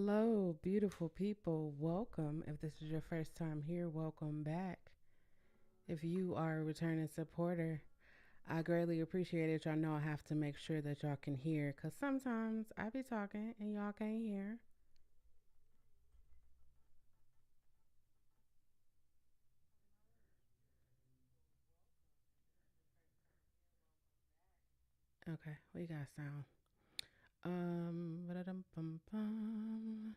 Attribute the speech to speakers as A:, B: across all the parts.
A: Hello, beautiful people. Welcome. If this is your first time here, welcome back. If you are a returning supporter, I greatly appreciate it. Y'all know I have to make sure that y'all can hear because sometimes I be talking and y'all can't hear. Okay, we got sound. Ba-da-dum-bum-bum.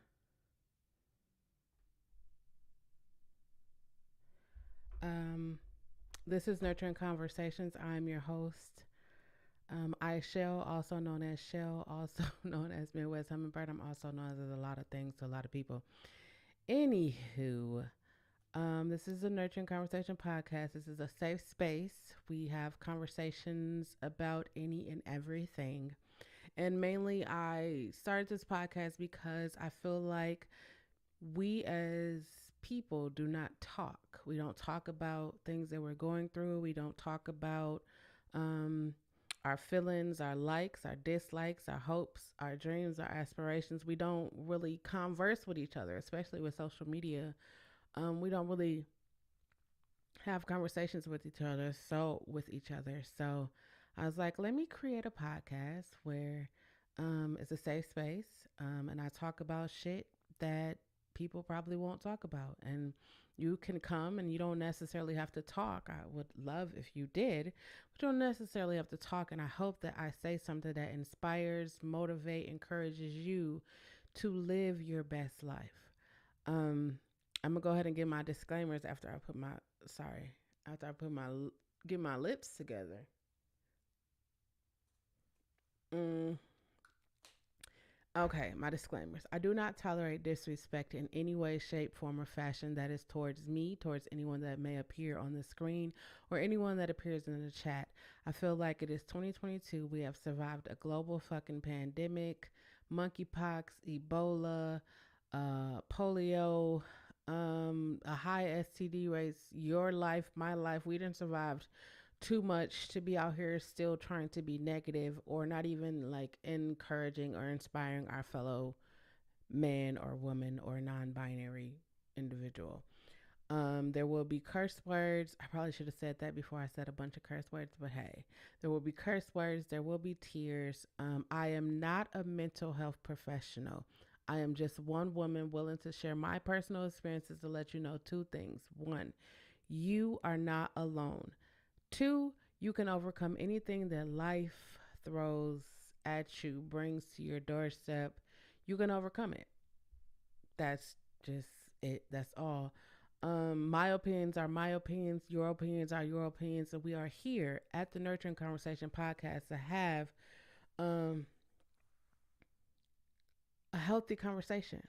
A: Um, this is Nurturing Conversations. I'm your host. I Chelle, also known as Chelle, also known as Midwsthumnbrd. I'm also known as a lot of things to a lot of people. Anywho, this is a Nurturing Conversation podcast. This is a safe space. We have conversations about any and everything. And mainly, I started this podcast because I feel like we as people do not talk. We don't talk about things that we're going through. We don't talk about um, our feelings, our likes, our dislikes, our hopes, our dreams, our aspirations. We don't really converse with each other, especially with social media. We don't really have conversations with each other. So I was like, let me create a podcast where it's a safe space, and I talk about shit that people probably won't talk about. And you can come and you don't necessarily have to talk. I would love if you did, but you don't necessarily have to talk. And I hope that I say something that inspires, motivate, encourages you to live your best life. Um, I'm gonna go ahead and give my disclaimers after I put my sorry after I put my get my lips together. Mm, okay, my disclaimers. I do not tolerate disrespect in any way, shape, form, or fashion that is towards me, towards anyone that may appear on the screen, or anyone that appears in the chat. I feel like it is 2022. We have survived a global fucking pandemic, monkeypox, Ebola, polio, a high STD rates, your life, my life. We didn't survive too much to be out here still trying to be negative or not even like encouraging or inspiring our fellow man or woman or non-binary individual. There will be curse words. I probably should have said that before I said a bunch of curse words, but hey, there will be curse words. There will be tears. I am not a mental health professional. I am just one woman willing to share my personal experiences to let you know two things. One, you are not alone. Two, you can overcome anything that life throws at you, brings to your doorstep. You can overcome it. That's just it. That's all. My opinions are my opinions. Your opinions are your opinions. And we are here at the Nurturing Conversation podcast to have um, a healthy conversation.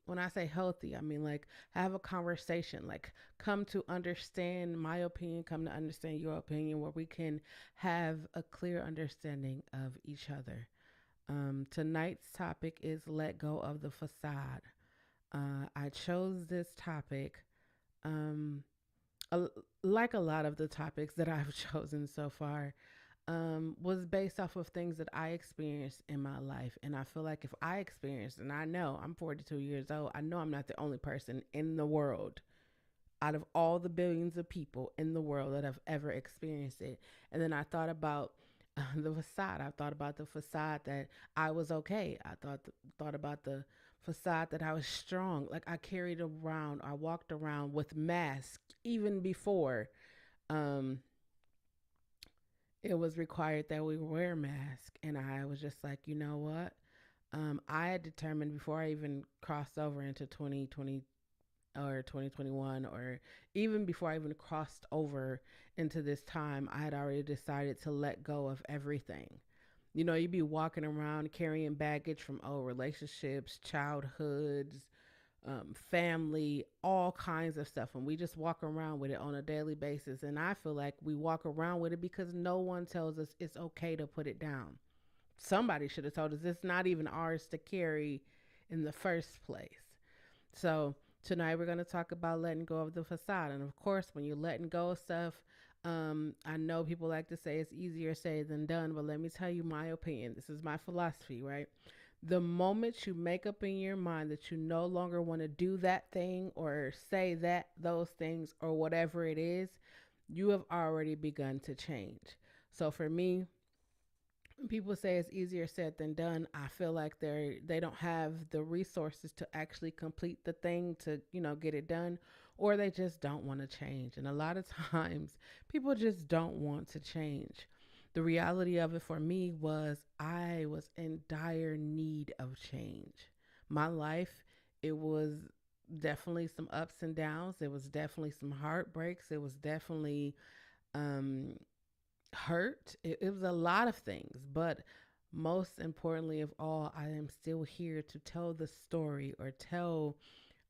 A: When I say healthy, I mean like have a conversation, like come to understand my opinion, come to understand your opinion, where we can have a clear understanding of each other. Tonight's topic is let go of the facade. I chose this topic, um, a, like a lot of the topics that I've chosen so far, was based off of things that I experienced in my life. And I feel like if I experienced, and I know I'm 42 years old, I know I'm not the only person in the world out of all the billions of people in the world that have ever experienced it. And then I thought about the facade. I thought about the facade that I was okay. Thought about the facade that I was strong. Like I carried around, I walked around with masks even before um, it was required that we wear masks. And I was just like, you know what? I had determined before I even crossed over into 2020 or 2021, or even before I even crossed over into this time, I had already decided to let go of everything. You know, you'd be walking around carrying baggage from old relationships, childhoods, family, all kinds of stuff. And we just walk around with it on a daily basis. And I feel like we walk around with it because no one tells us it's okay to put it down. Somebody should have told us it's not even ours to carry in the first place. So tonight we're going to talk about letting go of the facade. And of course, when you're letting go of stuff, I know people like to say it's easier said than done, but let me tell you my opinion. This is my philosophy, right? The moment you make up in your mind that you no longer want to do that thing or say that those things or whatever it is, you have already begun to change. So for me, people say it's easier said than done. I feel like they don't have the resources to actually complete the thing to, get it done, or they just don't want to change. And a lot of times people just don't want to change. The reality of it for me was I was in dire need of change. My life, it was definitely some ups and downs. It was definitely some heartbreaks. It was definitely um hurt. It was a lot of things, but most importantly of all, I am still here to tell the story or tell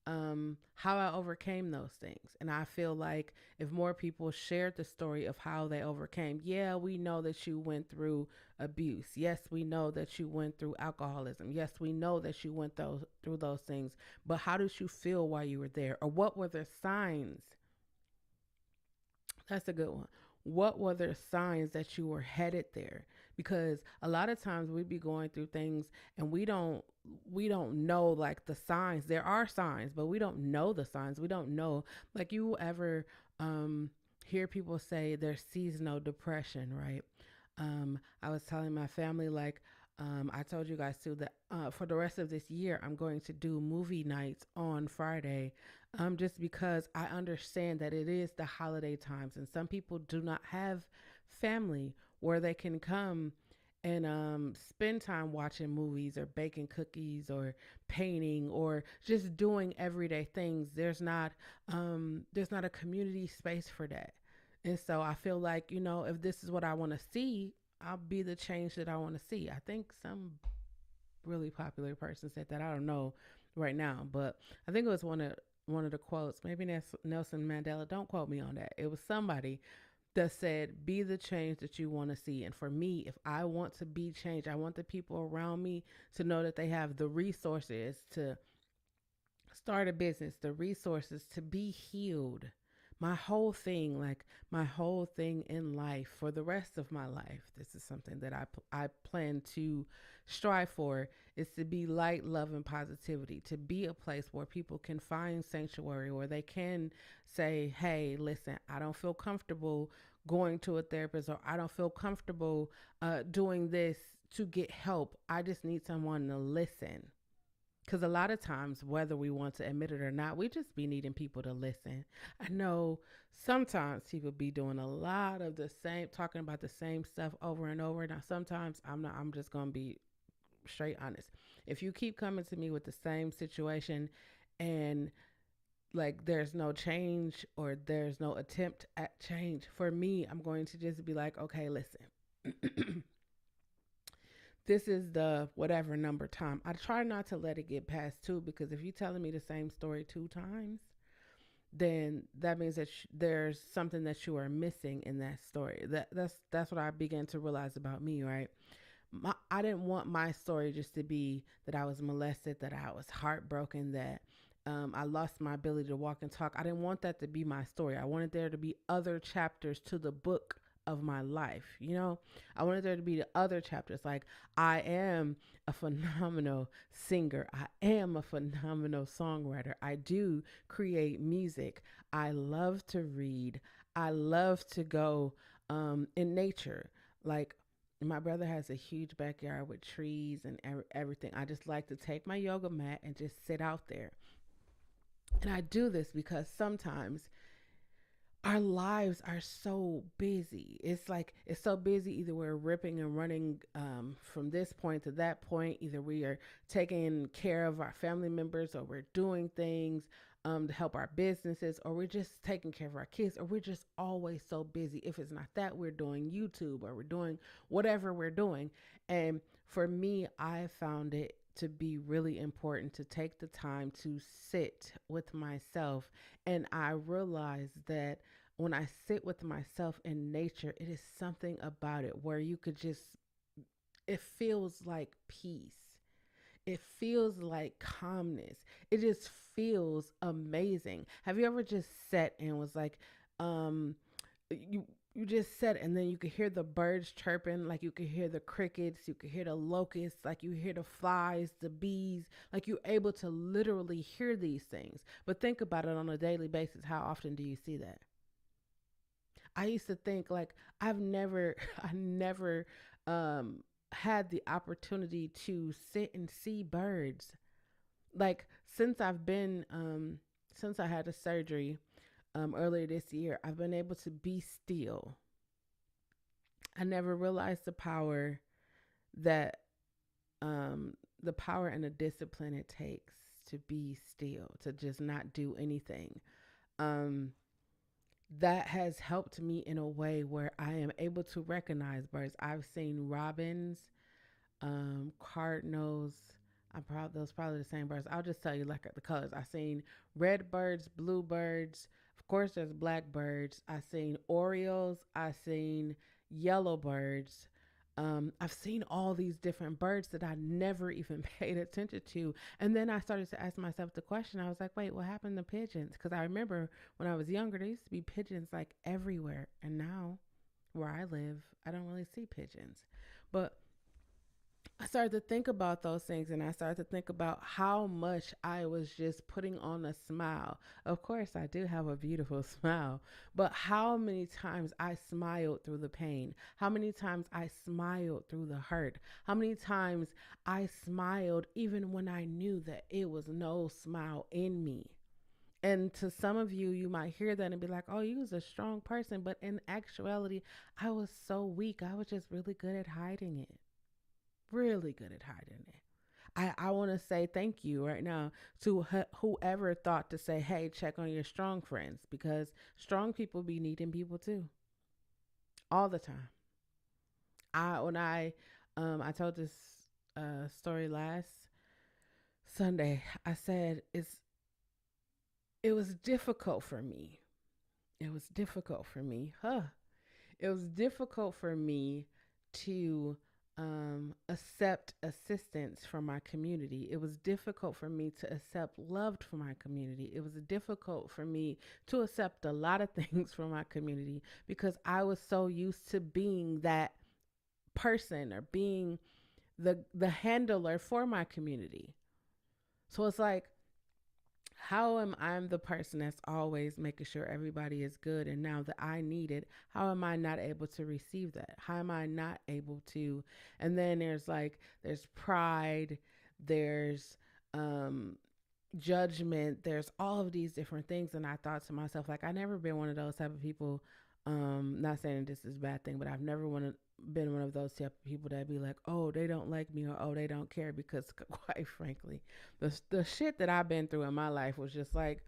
A: how I overcame those things. And I feel like if more people shared the story of how they overcame, yeah, we know that you went through abuse. Yes, we know that you went through alcoholism. Yes, we know that you went through those things. But how did you feel while you were there? Or what were the signs? That's a good one. What were the signs that you were headed there? Because a lot of times we be going through things and we don't know like the signs. There are signs, but we don't know the signs. We don't know. Like you ever hear people say there's seasonal depression, right? I was telling my family like I told you guys too that for the rest of this year I'm going to do movie nights on Friday, just because I understand that it is the holiday times and some people do not have family where they can come and spend time watching movies or baking cookies or painting or just doing everyday things. There's not a community space for that. And so I feel like, if this is what I want to see, I'll be the change that I want to see. I think some really popular person said that. I don't know right now, but I think it was one of the quotes. Maybe that's Nelson Mandela. Don't quote me on that. It was somebody that said, "Be the change that you want to see." And for me, if I want to be changed, I want the people around me to know that they have the resources to start a business, the resources to be healed. My whole thing in life for the rest of my life, this is something that I plan to strive for, is to be light, love, and positivity, to be a place where people can find sanctuary, where they can say, hey, listen, I don't feel comfortable going to a therapist, or I don't feel comfortable doing this to get help. I just need someone to listen. Because a lot of times, whether we want to admit it or not, we just be needing people to listen. I know sometimes people be doing a lot of the same, talking about the same stuff over and over. Now, sometimes I'm not, I'm just going to be straight honest. If you keep coming to me with the same situation and like there's no change or there's no attempt at change, for me, I'm going to just be like, okay, listen. This is the whatever number time. I try not to let it get past two, because if you're telling me the same story two times, then that means that there's something that you are missing in that story. That's what I began to realize about me, right? I didn't want my story just to be that I was molested, that I was heartbroken, that I lost my ability to walk and talk. I didn't want that to be my story. I wanted there to be other chapters to the book of my life. I wanted there to be the other chapters. Like, I am a phenomenal singer. I am a phenomenal songwriter. I do create music. I love to read. I love to go in nature. Like, my brother has a huge backyard with trees and everything. I just like to take my yoga mat and just sit out there. And I do this because sometimes our lives are so busy. It's like it's so busy. Either we're ripping and running from this point to that point. Either we are taking care of our family members, or we're doing things to help our businesses, or we're just taking care of our kids, or we're just always so busy. If it's not that, we're doing YouTube, or we're doing whatever we're doing. And for me, I found it to be really important to take the time to sit with myself. And I realized that when I sit with myself in nature, it is something about it where you could just, it feels like peace. It feels like calmness. It just feels amazing. Have you ever just sat and was like, you You just said, and then you could hear the birds chirping, like you could hear the crickets, you could hear the locusts, like you hear the flies, the bees, like you're able to literally hear these things. But think about it on a daily basis. How often do you see that? I used to think like I've never, I never had the opportunity to sit and see birds. Like since I had a surgery earlier this year, I've been able to be still. I never realized that the power and the discipline it takes to be still, to just not do anything. Um, that has helped me in a way where I am able to recognize birds. I've seen robins, cardinals. Those probably the same birds. I'll just tell you like the colors. I've seen red birds, blue birds. Of course, there's black birds. I've seen orioles. I've seen yellow birds. I've seen all these different birds that I never even paid attention to. And then I started to ask myself the question. I was like, wait, what happened to pigeons? Because I remember when I was younger, there used to be pigeons like everywhere. And now, where I live, I don't really see pigeons. But I started to think about those things and I started to think about how much I was just putting on a smile. Of course, I do have a beautiful smile, but how many times I smiled through the pain, how many times I smiled through the hurt, how many times I smiled even when I knew that it was no smile in me. And to some of you, you might hear that and be like, oh, you was a strong person. But in actuality, I was so weak. I was just really good at hiding it, really good at hiding it. I want to say thank you right now to whoever thought to say, hey, check on your strong friends because strong people be needing people too, all the time. I told this story last Sunday. I said it was difficult for me. It was difficult for me. It was difficult for me to accept assistance from my community. It was difficult for me to accept love from my community. It was difficult for me to accept a lot of things from my community because I was so used to being that person or being the handler for my community. So it's like how am I the person that's always making sure everybody is good and now that I need it, how am I not able to receive that? How am I not able to? And then there's pride, there's um judgment, there's all of these different things and I thought to myself like I never been one of those type of people. Not saying this is a bad thing, but I've never been one of those type of people that be like, oh, they don't like me or oh, they don't care because quite frankly, the shit that I've been through in my life was just like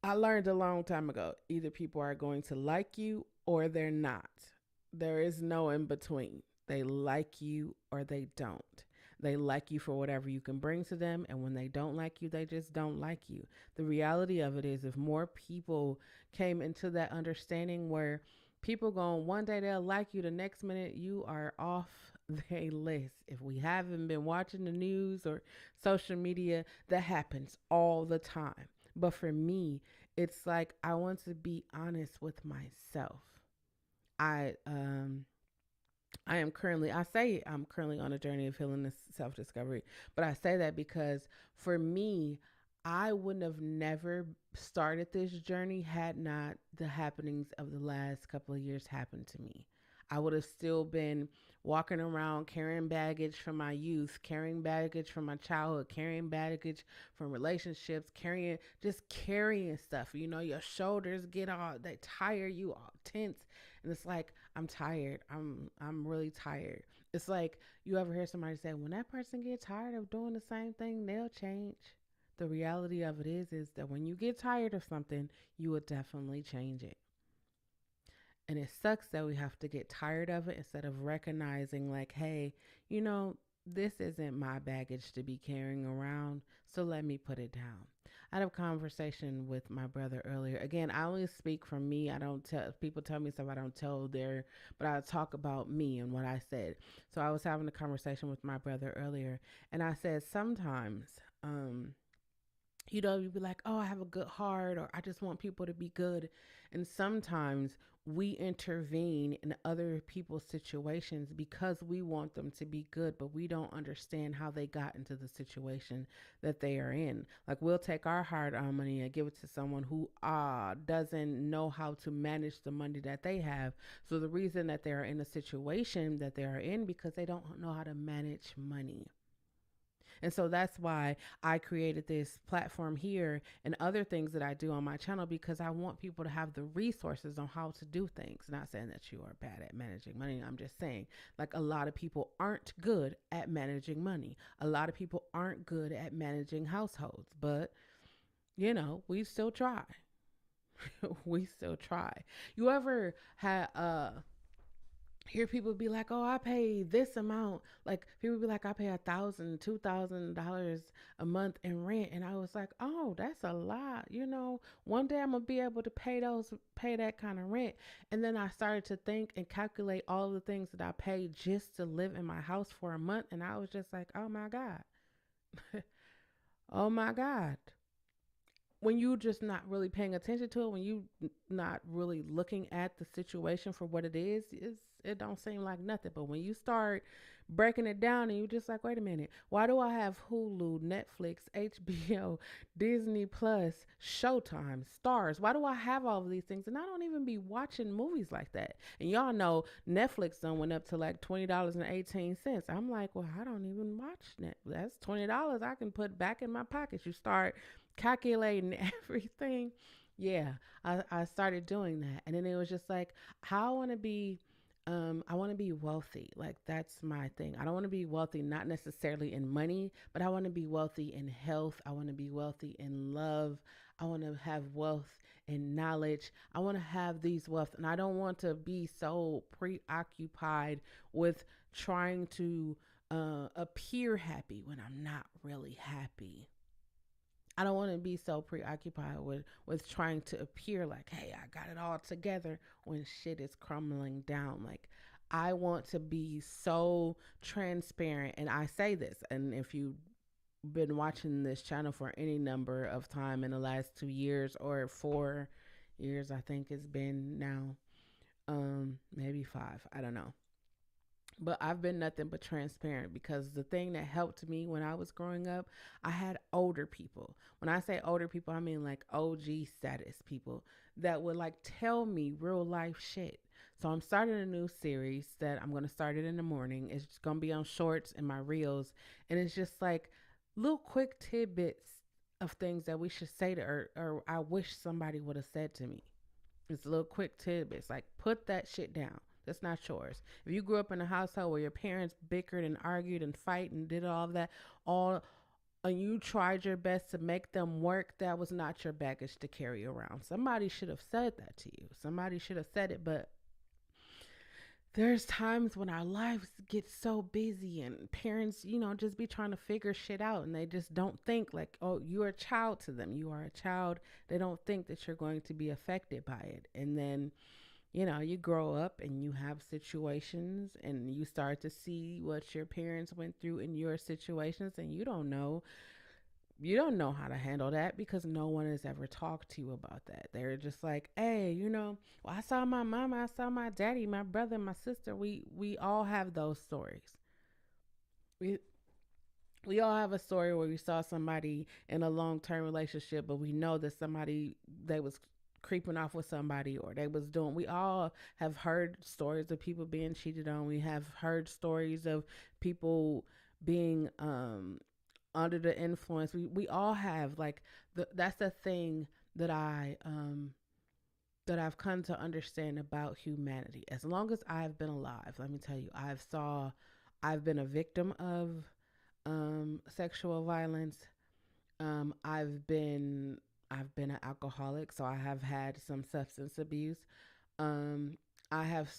A: I learned a long time ago. Either people are going to like you or they're not. There is no in between. They like you or they don't. They like you for whatever you can bring to them. And when they don't like you, they just don't like you. The reality of it is, if more people came into that understanding where people going, one day they'll like you, the next minute you are off their list. If we haven't been watching the news or social media, that happens all the time. But for me, it's like I want to be honest with myself. I um I say I'm currently on a journey of healing and self discovery, but I say that because for me, I wouldn't have never started this journey had not the happenings of the last couple of years happened to me. I would have still been walking around carrying baggage from my youth, carrying baggage from my childhood, carrying baggage from relationships, carrying stuff. You know, your shoulders get all they tire you all tense and it's like I'm tired. I'm really tired. It's like you ever hear somebody say when that person get tired of doing the same thing, they'll change. The reality of it is that when you get tired of something, you will definitely change it. And it sucks that we have to get tired of it instead of recognizing like, hey, you know, this isn't my baggage to be carrying around, so let me put it down. I had a conversation with my brother earlier. Again, I only speak from me. I don't tell people tell me stuff I don't tell their, but I talk about me and what I said. So I was having a conversation with my brother earlier, and I said sometimes, you know, you'd be like, oh, I have a good heart, or I just want people to be good. And sometimes we intervene in other people's situations because we want them to be good, but we don't understand how they got into the situation that they are in. Like we'll take our hard-earned money and give it to someone who doesn't know how to manage the money that they have. So the reason that they are in the situation that they are in because they don't know how to manage money. And so that's why I created this platform here and other things that I do on my channel because I want people to have the resources on how to do things. Not saying that you are bad at managing money. I'm just saying, like, a lot of people aren't good at managing money. A lot of people aren't good at managing households, but we still try. We still try. You ever had hear people be like, "Oh, I pay this amount." Like people be like, "I pay $1,000, $2,000 a month in rent," and I was like, "Oh, that's a lot." One day I'm gonna be able to pay that kind of rent. And then I started to think and calculate all the things that I pay just to live in my house for a month, and I was just like, "Oh my god, oh my god." When you just not really paying attention to it, when you not really looking at the situation for what it is, it don't seem like nothing. But when you start breaking it down and you just like, wait a minute, why do I have Hulu, Netflix, HBO, Disney Plus, Showtime, Stars? Why do I have all of these things? And I don't even be watching movies like that. And y'all know Netflix done went up to like $20.18. I'm like, well, I don't even watch Netflix. That's $20 I can put back in my pocket. You start calculating everything. Yeah, I started doing that. And then it was just like, how I want to be wealthy. Like that's my thing. I don't want to be wealthy not necessarily in money, but I want to be wealthy in health. I want to be wealthy in love. I want to have wealth in knowledge. I want to have these wealth and I don't want to be so preoccupied with trying to appear happy when I'm not really happy. I don't want to be so preoccupied with trying to appear like, hey, I got it all together when shit is crumbling down. Like I want to be so transparent, and I say this, and if you've been watching this channel for any number of time in the last 2 years or 4 years, I think it's been now, maybe 5, I don't know, but I've been nothing but transparent because the thing that helped me when I was growing up, I had older people. When I say older people, I mean like OG status people that would like tell me real life shit. So I'm starting a new series that I'm going to start it in the morning. It's just going to be on shorts and my reels. And it's just like little quick tidbits of things that we should say to or I wish somebody would have said to me. It's little quick tidbits like put that shit down. That's not yours. If you grew up in a household where your parents bickered and argued and fight and did all of that, all and you tried your best to make them work, that was not your baggage to carry around. Somebody should have said that to you. Somebody should have said it, but there's times when our lives get so busy and parents, just be trying to figure shit out and they just don't think like, oh, you're a child to them. You are a child. They don't think that you're going to be affected by it. And then you grow up and you have situations and you start to see what your parents went through in your situations and you don't know how to handle that because no one has ever talked to you about that. They're just like, hey, well, I saw my mama, I saw my daddy, my brother, my sister. We all have those stories. We we all have a story where we saw somebody in a long-term relationship, but we know that somebody they was creeping off with somebody or they was doing. We all have heard stories of people being cheated on. We have heard stories of people being under the influence. We all have like that's the thing that I've come to understand about humanity. As long as I've been alive, let me tell you, I've been a victim of sexual violence. I've been an alcoholic, so I have had some substance abuse. I have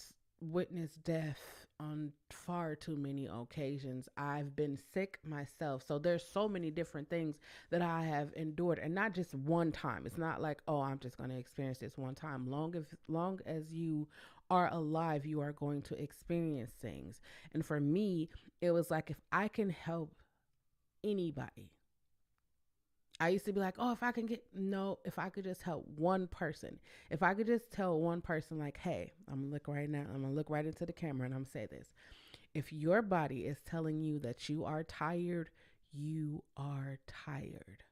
A: witnessed death on far too many occasions. I've been sick myself. So there's so many different things that I have endured, and not just one time. It's not like, oh, I'm just going to experience this one time. Long as you are alive, you are going to experience things. And for me, it was like if I can help anybody, I used to be like, oh, if I can get, no, if I could just help one person, if I could just tell one person, like, hey, I'm gonna look right now, I'm gonna look right into the camera and I'm gonna say this. If your body is telling you that you are tired, you are tired.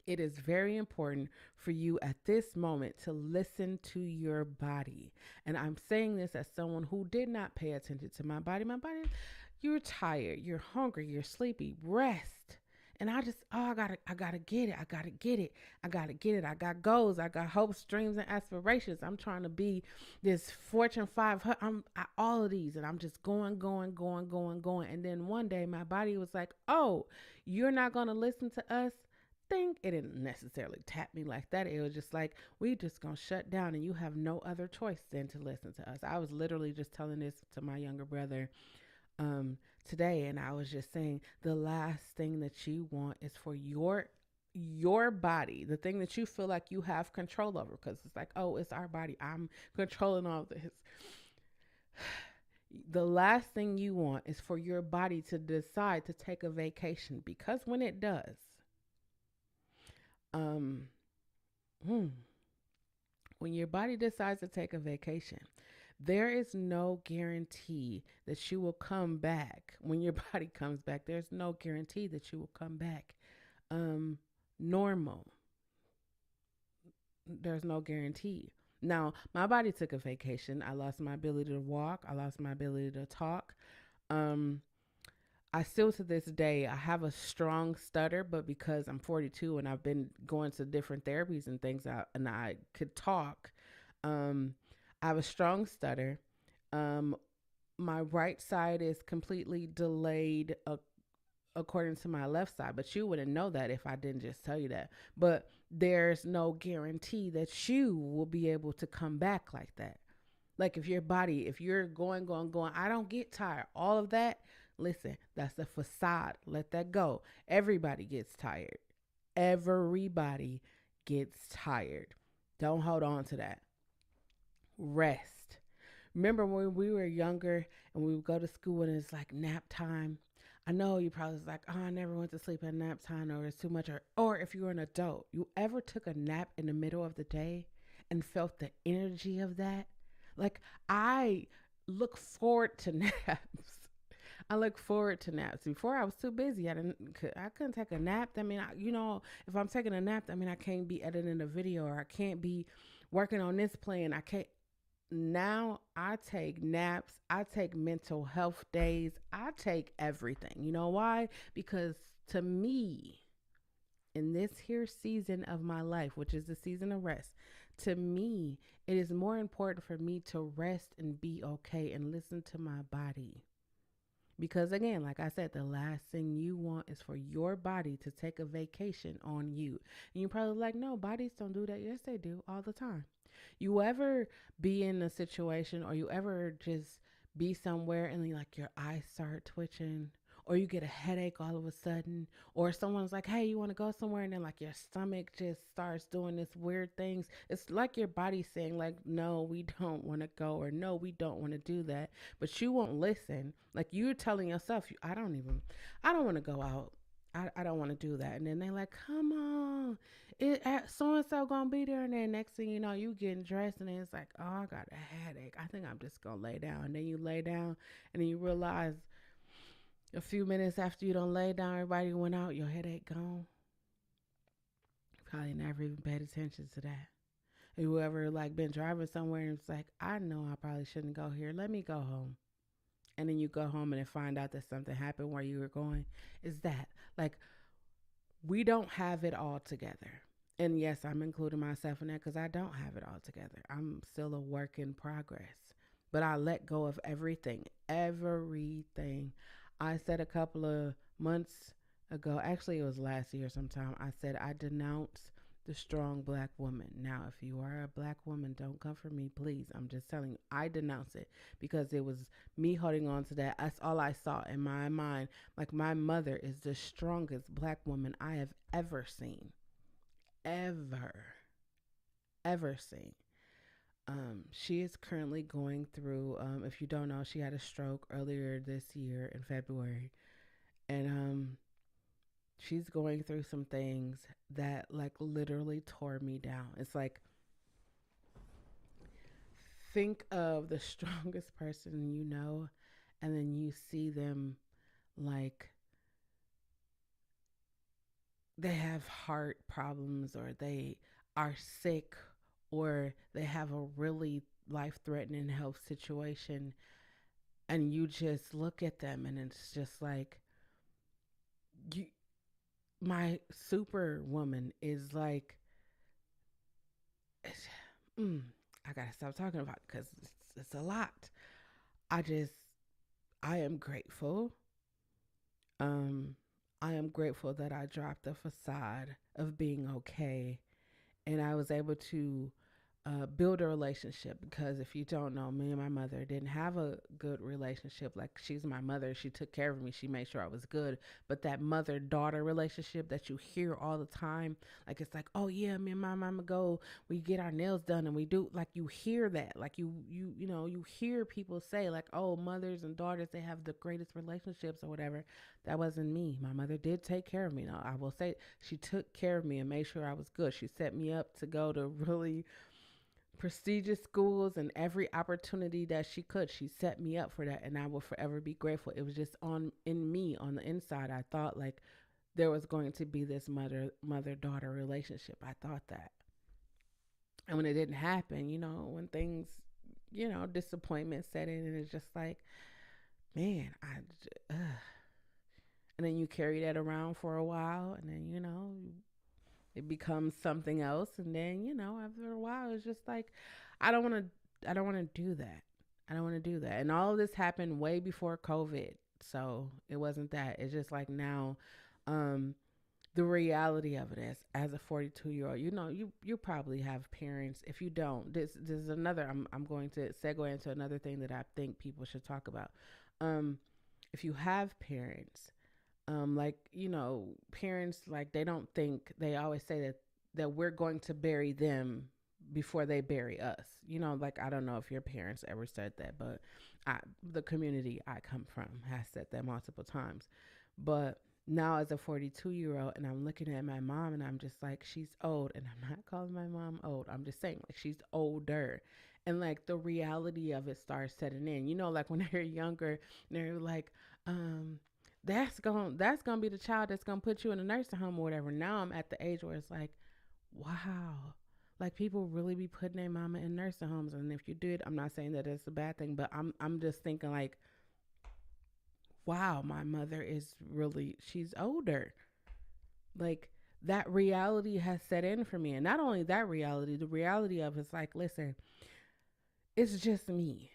A: It is very important for you at this moment to listen to your body. And I'm saying this as someone who did not pay attention to my body. My body, you're tired, you're hungry, you're sleepy, rest. And I just, oh, I gotta get it. I gotta get it. I gotta get it. I got goals. I got hopes, dreams, and aspirations. I'm trying to be this Fortune 500. All of these, and I'm just going, going, going, going, going. And then one day, my body was like, "Oh, you're not gonna listen to us." Think it didn't necessarily tap me like that. It was just like, we just gonna shut down, and you have no other choice than to listen to us. I was literally just telling this to my younger brother um today, and I was just saying the last thing that you want is for your body, the thing that you feel like you have control over, because it's like, oh, it's our body, I'm controlling all this. The last thing you want is for your body to decide to take a vacation, because when it does, um hmm, when your body decides to take a vacation, there is no guarantee that you will come back. When your body comes back, there's no guarantee that you will come back um normal. There's no guarantee. Now, my body took a vacation. I lost my ability to walk. I lost my ability to talk. Um, I still to this day I have a strong stutter, but because I'm 42 and I've been going to different therapies and things out, and I could talk, um, I have a strong stutter. Um, my right side is completely delayed according to my left side, but you wouldn't know that if I didn't just tell you that. But there's no guarantee that you will be able to come back like that. Like if your body, if you're going, going, going, I don't get tired, all of that, listen, that's a facade. Let that go. Everybody gets tired. Everybody gets tired. Don't hold on to that. Rest. Remember when we were younger and we would go to school and it's like nap time? I know you probably was like, oh, I never went to sleep at nap time, or it's too much. Or if you were an adult, you ever took a nap in the middle of the day and felt the energy of that? Like, I look forward to naps. I look forward to naps. Before I was too busy. I couldn't take a nap. I mean, if I'm taking a nap, I mean, I can't be editing a video, or I can't be working on this plan. I can't. Now I take naps, I take mental health days, I take everything. You know why? Because to me, in this here season of my life, which is the season of rest, to me, it is more important for me to rest and be okay and listen to my body. Because again, like I said, the last thing you want is for your body to take a vacation on you. And you're probably like, no, bodies don't do that. Yes, they do all the time. You ever be in a situation, or you ever just be somewhere and then like your eyes start twitching, or you get a headache all of a sudden, or someone's like, hey, you want to go somewhere, and then like your stomach just starts doing this weird things. It's like your body saying like, no, we don't want to go, or no, we don't want to do that, but you won't listen. Like you're telling yourself, I don't want to go out. I don't want to do that. And then they're like, come on, it so and so gonna be there. And then next thing you know, you getting dressed, and then it's like, oh, I got a headache, I think I'm just gonna lay down. And then you lay down, and then you realize a few minutes after you don't lay down, everybody went out, your headache gone. Probably never even paid attention to that. And whoever like been driving somewhere and it's like, I know I probably shouldn't go here, let me go home. And then you go home and then find out that something happened where you were going. Is that like, we don't have it all together? And yes, I'm including myself in that, because I don't have it all together. I'm still a work in progress. But I let go of everything. Everything. I said a couple of months ago, actually, it was last year sometime, I said I denounce the strong black woman. Now, if you are a black woman, don't come for me, please. I'm just telling you, I denounce it, because it was me holding on to that. That's all I saw in my mind. Like, my mother is the strongest black woman I have ever seen. Ever. Ever seen. She is currently going through, if you don't know, she had a stroke earlier this year in February. And She's going through some things that like literally tore me down. It's like, think of the strongest person you know, and then you see them like they have heart problems, or they are sick, or they have a really life threatening health situation, and you just look at them and it's just like, you, my superwoman is like, mm, I gotta stop talking about it because it's a lot. I just, I am grateful. Um, I am grateful that I dropped the facade of being okay, and I was able to build a relationship. Because if you don't know, me and my mother didn't have a good relationship. Like, she's my mother, she took care of me, she made sure I was good. But that mother daughter relationship that you hear all the time, like, it's like, oh yeah, me and my mama go, we get our nails done, and we do, like, you hear that, like, you know, you hear people say like, oh, mothers and daughters, they have the greatest relationships or whatever. That wasn't me. My mother did take care of me. Now I will say, she took care of me and made sure I was good. She set me up to go to really prestigious schools, and every opportunity that she could, she set me up for that, and I will forever be grateful. It was just on in me, on the inside, I thought like there was going to be this mother daughter relationship. I thought that. And when it didn't happen, you know, when things, you know, disappointment set in, and it's just like, man, and then you carry that around for a while, and then, you know, it becomes something else, and then, you know, after a while it's just like, I don't want to, I don't want to do that. I don't want to do that. And all of this happened way before COVID, so it wasn't that. It's just like now, um the reality of it is, as a 42-year-old, you know, you probably have parents. If you don't, this is another, I'm going to segue into another thing that I think people should talk about. um if you have parents, like, you know, parents, like, they don't think, they always say that we're going to bury them before they bury us, you know. Like, I don't know if your parents ever said that, but the community I come from has said that multiple times. But now, as a 42-year-old, and I'm looking at my mom, and I'm just like, she's old, and I'm not calling my mom old, I'm just saying, like, she's older. And like, the reality of it starts setting in, you know, like when they're younger, they're like, um that's gonna be the child that's gonna put you in a nursing home or whatever. Now I'm at the age where it's like, wow, like, people really be putting their mama in nursing homes. And if you did, I'm not saying that it's a bad thing, but I'm just thinking like, wow, my mother is really, she's older. Like, that reality has set in for me. And not only that reality, the reality of it's like, listen, it's just me.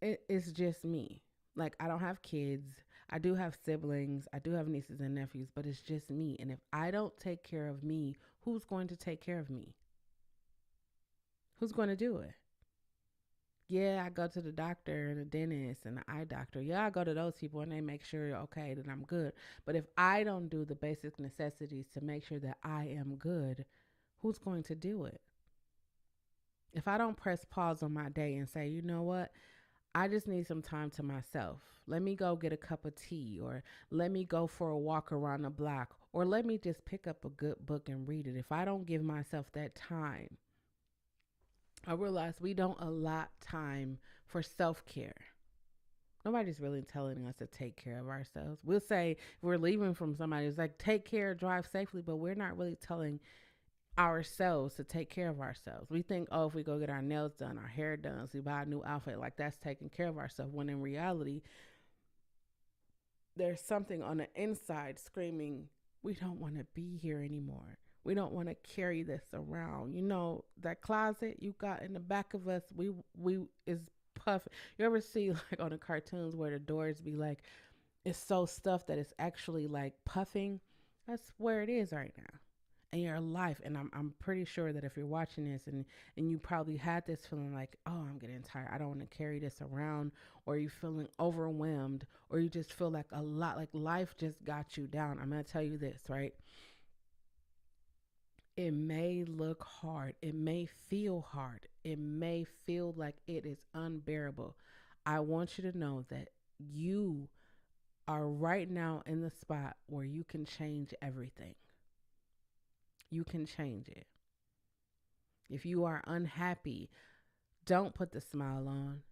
A: It's just me. Like, I don't have kids. I do have siblings. I do have nieces and nephews, but it's just me. And if I don't take care of me, who's going to take care of me? Who's going to do it? Yeah, I go to the doctor and the dentist and the eye doctor. Yeah, I go to those people and they make sure, okay, that I'm good. But if I don't do the basic necessities to make sure that I am good, who's going to do it? If I don't press pause on my day and say, you know what, I just need some time to myself. Let me go get a cup of tea, or let me go for a walk around the block, or let me just pick up a good book and read it. If I don't give myself that time, I realize we don't allot time for self care. Nobody's really telling us to take care of ourselves. We'll say, if we're leaving from somebody, it's like, take care, drive safely, but we're not really telling ourselves to take care of ourselves. We think, oh, if we go get our nails done, our hair done, so we buy a new outfit, like, that's taking care of ourselves. When in reality, there's something on the inside screaming, we don't want to be here anymore. We don't want to carry this around. You know, that closet you got in the back of us, we is puff. You ever see like on the cartoons where the doors be like, it's so stuffed that it's actually like puffing? That's where it is right now in your life. And I'm pretty sure that if you're watching this, and you probably had this feeling like, oh, I'm getting tired, I don't want to carry this around, or you feeling overwhelmed, or you just feel like a lot, like life just got you down. I'm going to tell you this, right? It may look hard, it may feel hard, it may feel like it is unbearable. I want you to know that you are right now in the spot where you can change everything. You can change it. If you are unhappy, don't put the smile on.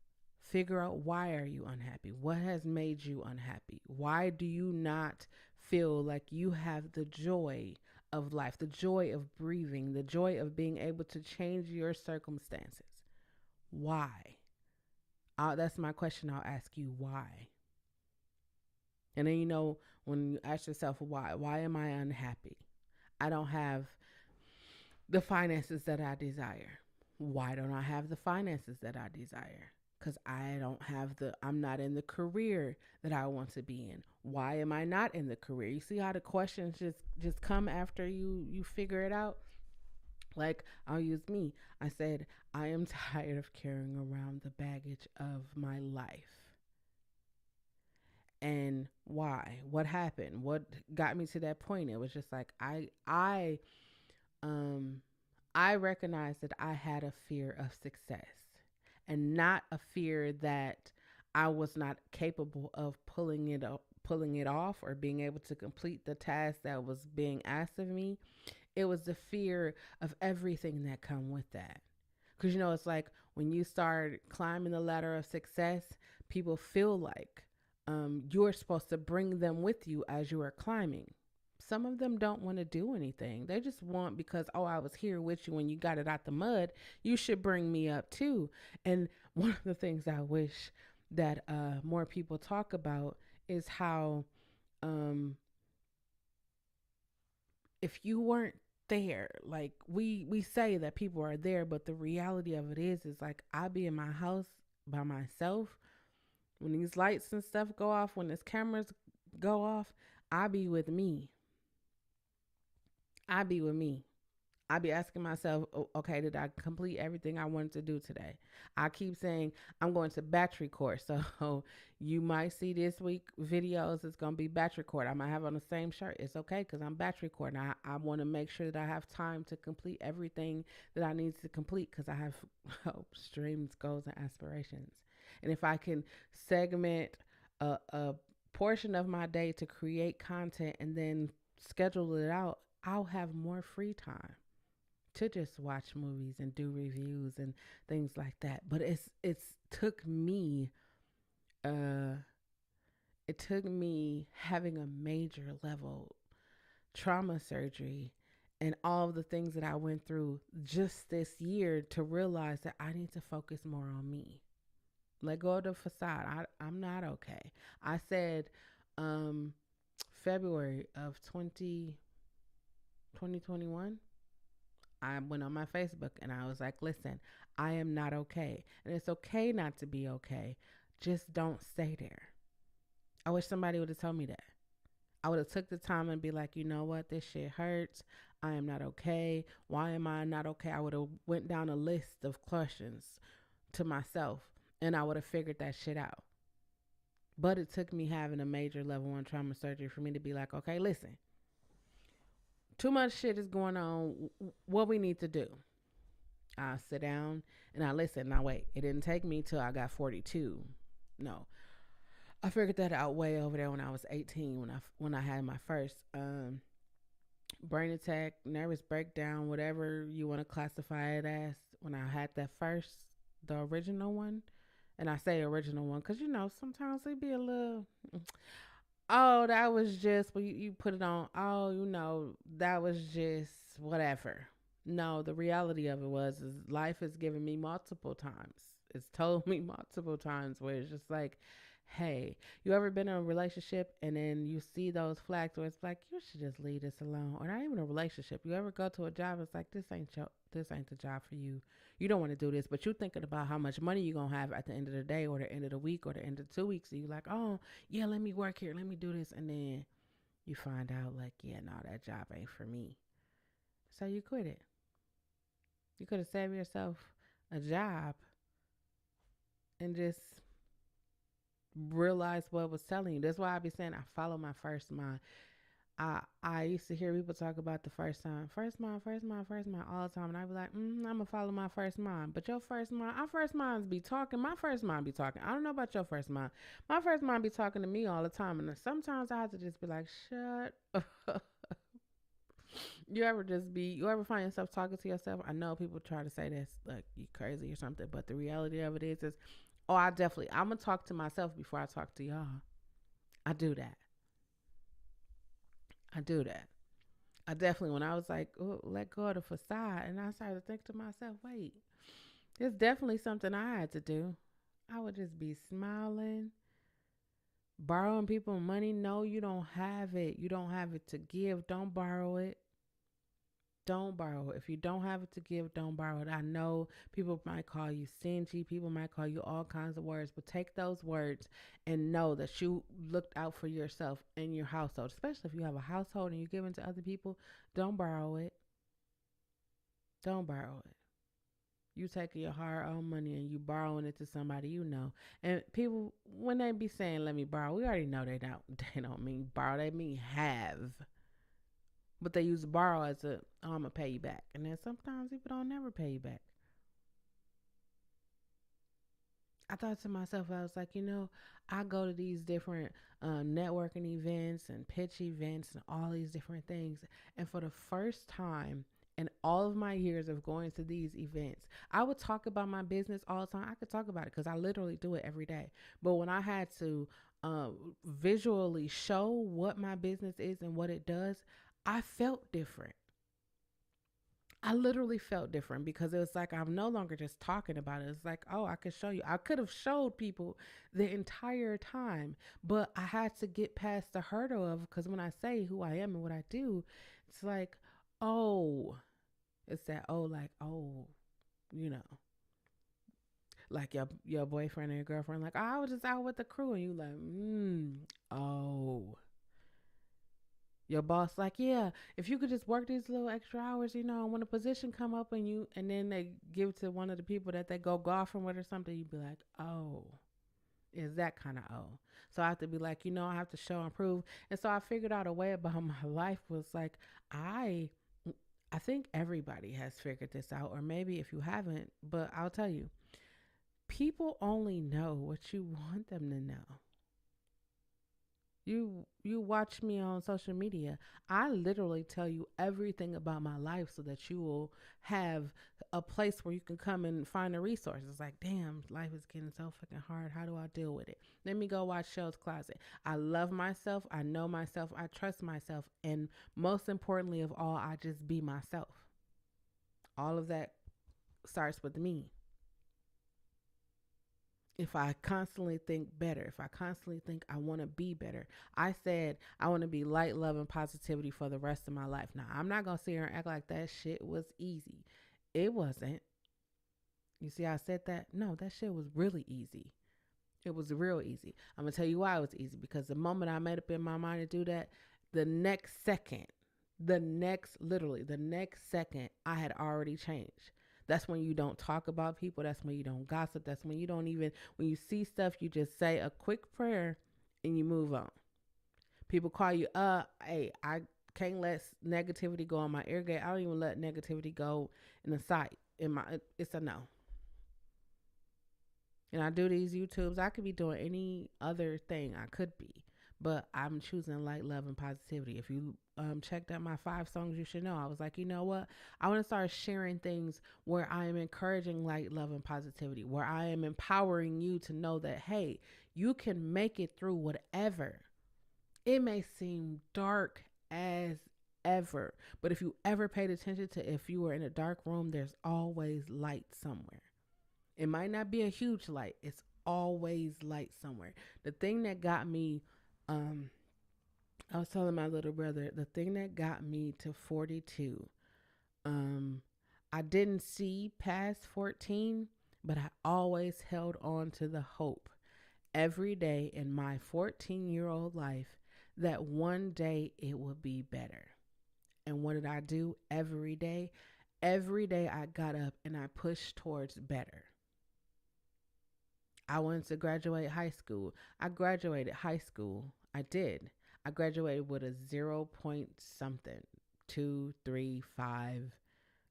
A: Figure out, why are you unhappy? What has made you unhappy? Why do you not feel like you have the joy of life, the joy of breathing, the joy of being able to change your circumstances? Why? That's my question. I'll ask you, why? And then, when you ask yourself, why am I unhappy? I don't have the finances that I desire. Why don't I have the finances that I desire? Because I'm not in the career that I want to be in. Why am I not in the career? You see how the questions just come after you figure it out? Like, I'll use me. I said, I am tired of carrying around the baggage of my life. And why? What happened? What got me to that point? It was just like um I recognized that I had a fear of success, and not a fear that I was not capable of pulling it off, or being able to complete the task that was being asked of me. It was the fear of everything that come with that. Because it's like, when you start climbing the ladder of success, people feel like you're supposed to bring them with you as you are climbing. Some of them don't want to do anything. They just want, because, oh, I was here with you when you got it out the mud, you should bring me up too. And one of the things I wish that more people talk about is how, um, if you weren't there, like, we say that people are there, but the reality of it is like, I be in my house by myself. When these lights and stuff go off, when these cameras go off, I be with me. I be with me. I be asking myself, okay, did I complete everything I wanted to do today? I keep saying I'm going to battery course. So you might see this week videos. It's going to be battery court. I might have on the same shirt. It's okay, because I'm battery court. And I want to make sure that I have time to complete everything that I need to complete, because I have hopes, dreams, goals, and aspirations. And if I can segment a portion of my day to create content and then schedule it out, I'll have more free time to just watch movies and do reviews and things like that. But it's took me uh it took me having a major level trauma surgery and all of the things that I went through just this year to realize that I need to focus more on me. Let go of the facade. I'm not okay. I said um February of 2021, I went on my Facebook and I was like, listen, I am not okay. And it's okay not to be okay. Just don't stay there. I wish somebody would have told me that. I would have took the time and be like, you know what, this shit hurts. I am not okay. Why am I not okay? I would have went down a list of questions to myself, and I would have figured that shit out. But it took me having a major level 1 trauma surgery for me to be like, okay, listen, too much shit is going on. What we need to do? I sit down and I listen. Now wait, it didn't take me till I got 42. No, I figured that out way over there when I was 18, when I had my first brain attack, nervous breakdown, whatever you want to classify it as. When I had that first, the original one, and I say original one because sometimes they be a little. Oh, that was just, well, you put it on. Oh, that was just whatever. No, the reality of it is life has given me multiple times. It's told me multiple times where it's just like, hey, you ever been in a relationship and then you see those flags where it's like, you should just leave this alone? Or not even a relationship. You ever go to a job, it's like, this ain't the job for you. You don't want to do this, but you're thinking about how much money you're going to have at the end of the day, or the end of the week, or the end of 2 weeks. And you're like, oh, yeah, let me work here. Let me do this. And then you find out, like, yeah, no, that job ain't for me. So you quit it. You could have saved yourself a job and just realize what was telling you. That's why I be saying I follow my first mind. I used to hear people talk about the first mind all the time, and I'd be like, I'm gonna follow my first mind. But your first mind, our first minds be talking. My first mind be talking. I don't know about your first mind. My first mind be talking to me all the time, and sometimes I have to just be like, shut up. You ever find yourself talking to yourself? I know people try to say that's like you crazy or something, but the reality of it is, oh, I'm gonna talk to myself before I talk to y'all. I do that. I do that. I definitely, when I was like, oh, let go of the facade, and I started to think to myself, wait, it's definitely something I had to do. I would just be smiling, borrowing people money. No, you don't have it. You don't have it to give. Don't borrow it. Don't borrow it. If you don't have it to give, don't borrow it. I know people might call you stingy. People might call you all kinds of words, but take those words and know that you looked out for yourself and your household, especially if you have a household and you're giving to other people. Don't borrow it. Don't borrow it. You taking your hard earned money and you borrowing it to somebody you know. And people, when they be saying "let me borrow," we already know they don't. They don't mean borrow. They mean have. But they use borrow as a oh, I'm gonna pay you back. And then sometimes people don't never pay you back. I thought to myself, I was like, I go to these different networking events and pitch events and all these different things. And for the first time in all of my years of going to these events, I would talk about my business all the time. I could talk about it because I literally do it every day. But when I had to visually show what my business is and what it does, I felt different. I literally felt different because it was like I'm no longer just talking about it. It's like, oh, I could show you. I could have showed people the entire time, but I had to get past the hurdle of because when I say who I am and what I do, it's like, oh, it's that oh, like oh, you know, like your boyfriend or your girlfriend, like oh, I was just out with the crew, and you like, oh, your boss like, yeah, if you could just work these little extra hours, when a position come up and then they give it to one of the people that they go golfing with or something, you'd be like, oh, is that kind of oh. So I have to be like, I have to show and prove. And so I figured out a way about my life was like, I I think everybody has figured this out, or maybe if you haven't, but I'll tell you, people only know what you want them to know. You watch me on social media. I literally tell you everything about my life so that you will have a place where you can come and find the resources. Like, damn, life is getting so fucking hard. How do I deal with it? Let me go watch Shell's Closet. I love myself. I know myself. I trust myself. And most importantly of all, I just be myself. All of that starts with me. If I constantly think better, if I constantly think I want to be better, I said I want to be light, love, and positivity for the rest of my life. Now, I'm not going to sit here and act like that shit was easy. It wasn't. You see, I said that? No, that shit was really easy. It was real easy. I'm going to tell you why it was easy because the moment I made up in my mind to do that, the next second, literally, the next second, I had already changed. That's when you don't talk about people. That's when you don't gossip. That's when you don't even, when you see stuff, you just say a quick prayer and you move on. People call you, hey, I can't let negativity go on my ear gate. I don't even let negativity go in the sight. It's a no. And I do these YouTubes. I could be doing any other thing I could be, but I'm choosing light, love, and positivity. If you checked out my 5 songs, you should know. I was like, you know what? I want to start sharing things where I am encouraging light, love, and positivity, where I am empowering you to know that, hey, you can make it through whatever. It may seem dark as ever, but if you ever paid attention to if you were in a dark room, there's always light somewhere. It might not be a huge light. It's always light somewhere. The thing that got me, um, I was telling my little brother, the thing that got me to 42, um, I didn't see past 14, but I always held on to the hope every day in my 14-year-old life that one day it would be better. And what did I do every day? Every day I got up and I pushed towards better. I wanted to graduate high school. I graduated high school. I did. I graduated with a 0 point something, 2, 3, 5.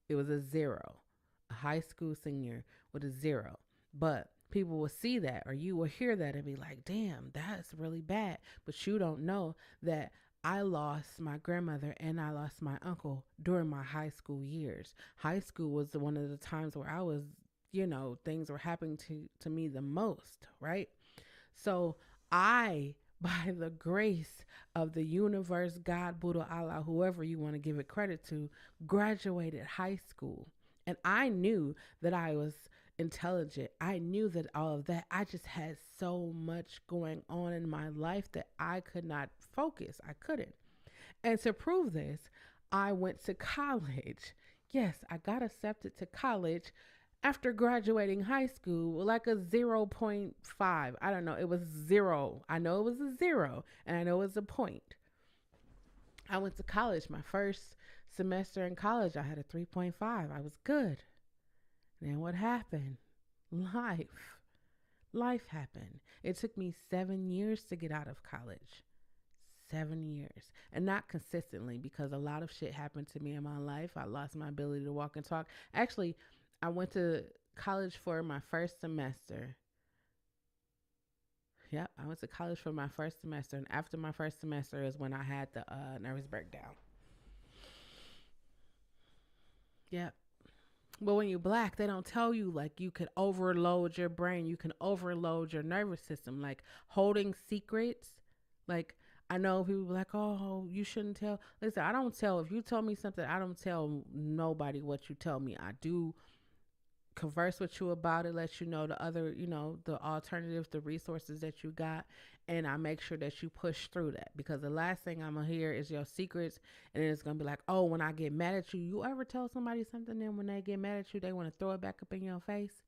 A: It was a zero, a high school senior with a zero. But people will see that, or you will hear that and be like, damn, that's really bad. But you don't know that I lost my grandmother and I lost my uncle during my high school years. High school was one of the times where I was, things were happening to me the most, right? So I, by the grace of the universe, God, Buddha, Allah, whoever you want to give it credit to, graduated high school. And I knew that I was intelligent. I knew that all of that. I just had so much going on in my life that I could not focus. I couldn't. And to prove this, I went to college. Yes, I got accepted to college after graduating high school, like a zero point 0.5. I don't know. It was zero. I know it was a zero, and I know it was a point. I went to college. My first semester in college, I had a 3.5. I was good. Then what happened? Life. Life happened. It took me 7 years to get out of college. 7 years. And not consistently, because a lot of shit happened to me in my life. I lost my ability to walk and talk. Actually, I went to college for my first semester. Yep, I went to college for my first semester. And after my first semester is when I had the nervous breakdown. Yep. But when you're black, they don't tell you like you could overload your brain. You can overload your nervous system. Like holding secrets. Like I know people be like, oh, you shouldn't tell. Listen, I don't tell. If you tell me something, I don't tell nobody what you tell me. I do converse with you about it, let you know the other, the alternatives, the resources that you got, and I make sure that you push through that, because the last thing I'm gonna hear is your secrets, and then it's gonna be like, oh, when I get mad at you, you ever tell somebody something, then when they get mad at you, they want to throw it back up in your face?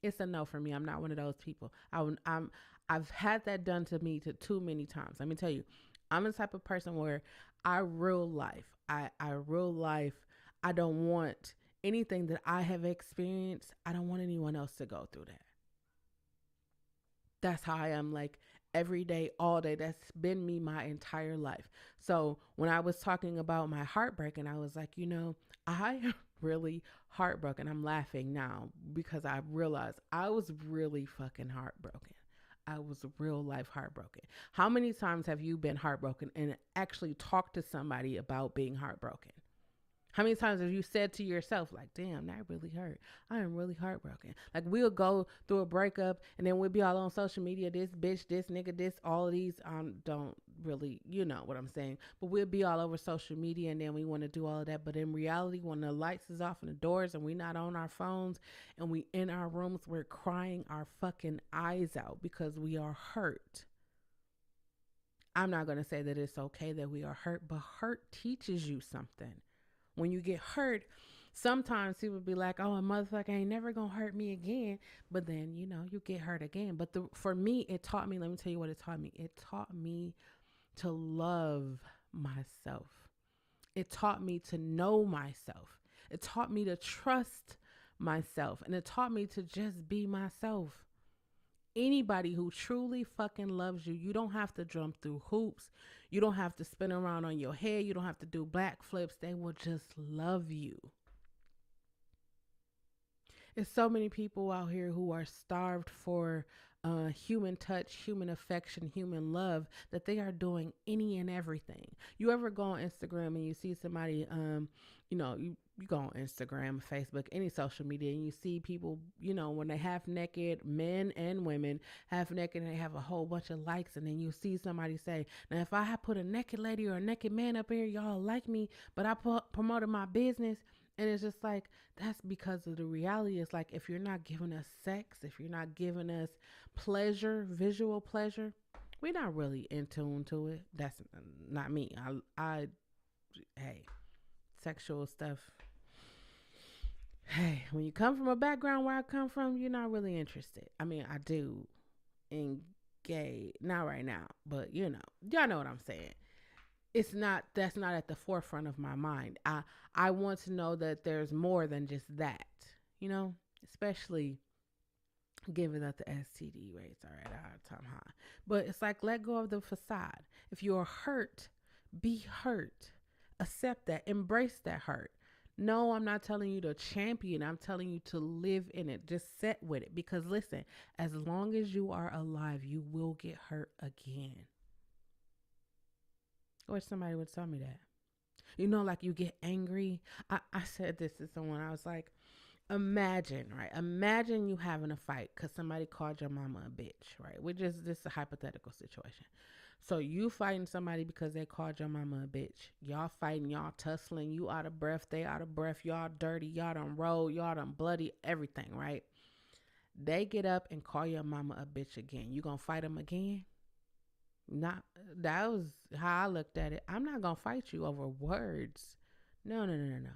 A: It's a no for me. I'm not one of those people. I've had that done to me to too many times. Let me tell you, I'm the type of person where I real life. I real life. I don't want anything that I have experienced. I don't want anyone else to go through that. That's how I am, like every day, all day. That's been me my entire life. So when I was talking about my heartbreak, and I was like, I am really heartbroken. I'm laughing now because I realized I was really fucking heartbroken. I was real life heartbroken. How many times have you been heartbroken and actually talked to somebody about being heartbroken? How many times have you said to yourself, like, damn, that really hurt. I am really heartbroken. Like, we'll go through a breakup and then we'll be all on social media, this bitch, this nigga, this, all of these. Don't really, you know what I'm saying. But we'll be all over social media and then we want to do all of that. But in reality, when the lights is off and the doors and we not on our phones and we in our rooms, we're crying our fucking eyes out because we are hurt. I'm not going to say that it's okay that we are hurt, but hurt teaches you something. When you get hurt, sometimes people be like, oh, a motherfucker ain't never gonna hurt me again. But then, you get hurt again. But for me, it taught me, let me tell you what it taught me. It taught me to love myself. It taught me to know myself. It taught me to trust myself. And it taught me to just be myself. Anybody who truly fucking loves you, you don't have to jump through hoops. You don't have to spin around on your head. You don't have to do back flips. They will just love you. There's so many people out here who are starved for human touch, human affection, human love, that they are doing any and everything. You ever go on Instagram and you see somebody, you go on Instagram, Facebook, any social media, and you see people, when they half naked, men and women, half naked, and they have a whole bunch of likes, and then you see somebody say, now if I had put a naked lady or a naked man up here, y'all like me, but I promoted my business. And it's just like, that's because of the reality. It's like, if you're not giving us sex, if you're not giving us pleasure, visual pleasure, we're not really in tune to it. That's not me. Hey, sexual stuff. Hey, when you come from a background where I come from, you're not really interested. I mean, I do engage, not right now, but y'all know what I'm saying. That's not at the forefront of my mind. I want to know that there's more than just that, especially given that the STD rates are at our time high. But it's like, let go of the facade. If you're hurt, be hurt. Accept that. Embrace that hurt. No, I'm not telling you to champion. I'm telling you to live in it. Just sit with it. Because listen, as long as you are alive, you will get hurt again. I wish somebody would tell me that. Like you get angry. I said this to someone. I was like, imagine, right? Imagine you having a fight because somebody called your mama a bitch, right? Which is just a hypothetical situation. So you fighting somebody because they called your mama a bitch. Y'all fighting, y'all tussling, you out of breath, they out of breath, y'all dirty, y'all done roll, y'all done bloody, everything, right? They get up and call your mama a bitch again. You gonna fight them again? Not that was how I looked at it. I'm not gonna fight you over words. No, no, no, no, no.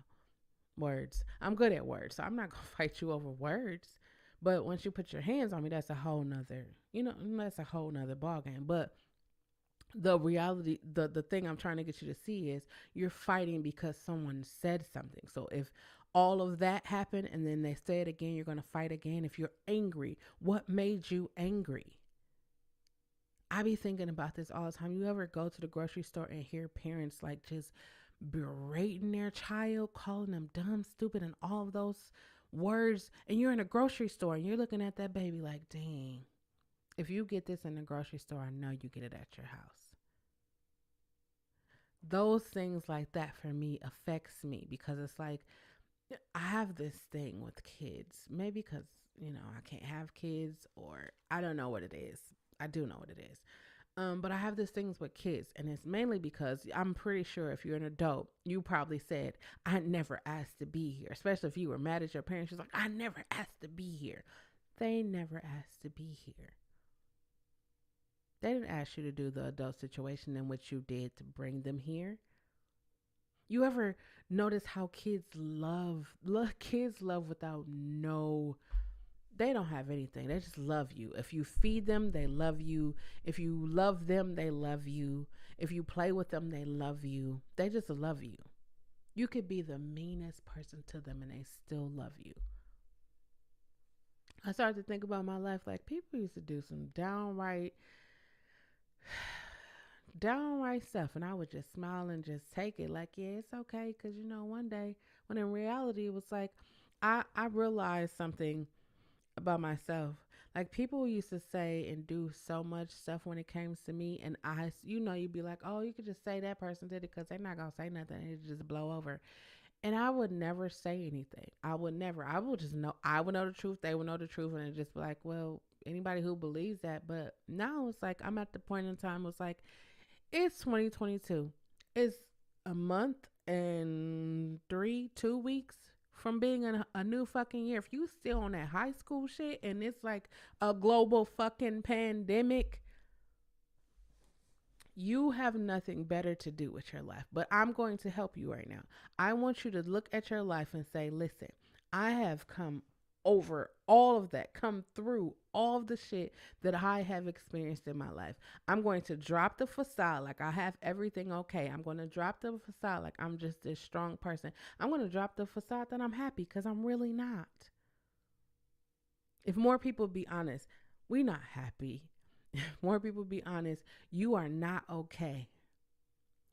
A: Words. I'm good at words, so I'm not gonna fight you over words. But once you put your hands on me, that's a whole nother, that's a whole nother ball game. But the reality, the thing I'm trying to get you to see is you're fighting because someone said something. So if all of that happened and then they say it again, you're gonna fight again. If you're angry, what made you angry? I be thinking about this all the time. You ever go to the grocery store and hear parents like just berating their child, calling them dumb, stupid, and all of those words, and you're in a grocery store and you're looking at that baby like, dang, if you get this in the grocery store, I know you get it at your house. Those things like that for me affects me because it's like I have this thing with kids. Maybe because, I can't have kids or I don't know what it is. I do know what it is. But I have these things with kids, and it's mainly because I'm pretty sure if you're an adult, you probably said, I never asked to be here. Especially if you were mad at your parents. You're like, I never asked to be here. They never asked to be here. They didn't ask you to do the adult situation in which you did to bring them here. You ever notice how kids love without no, they don't have anything. They just love you. If you feed them, they love you. If you love them, they love you. If you play with them, they love you. They just love you. You could be the meanest person to them and they still love you. I started to think about my life like people used to do some downright stuff and I would just smile and just take it like, yeah, it's okay. Because, one day when in reality it was like, I realized something about myself. Like people used to say and do so much stuff when it comes to me, and you'd be like, oh, you could just say that person did it because they're not gonna say nothing. It just blow over. And I would never say anything. I would never. I would just know. I would know the truth. They would know the truth, and it just be like, well, anybody who believes that. But now it's like I'm at the point in time. It's like it's 2022. It's a month and 2 weeks from being a new fucking year. If you still on that high school shit and it's like a global fucking pandemic, you have nothing better to do with your life. But I'm going to help you right now. I want you to look at your life and say, listen, I have come over all of that, come through all of the shit that I have experienced in my life. I'm going to drop the facade like I have everything okay. I'm going to drop the facade like I'm just this strong person. I'm going to drop the facade that I'm happy because I'm really not. If more people be honest, we not happy. If more people be honest, you are not okay.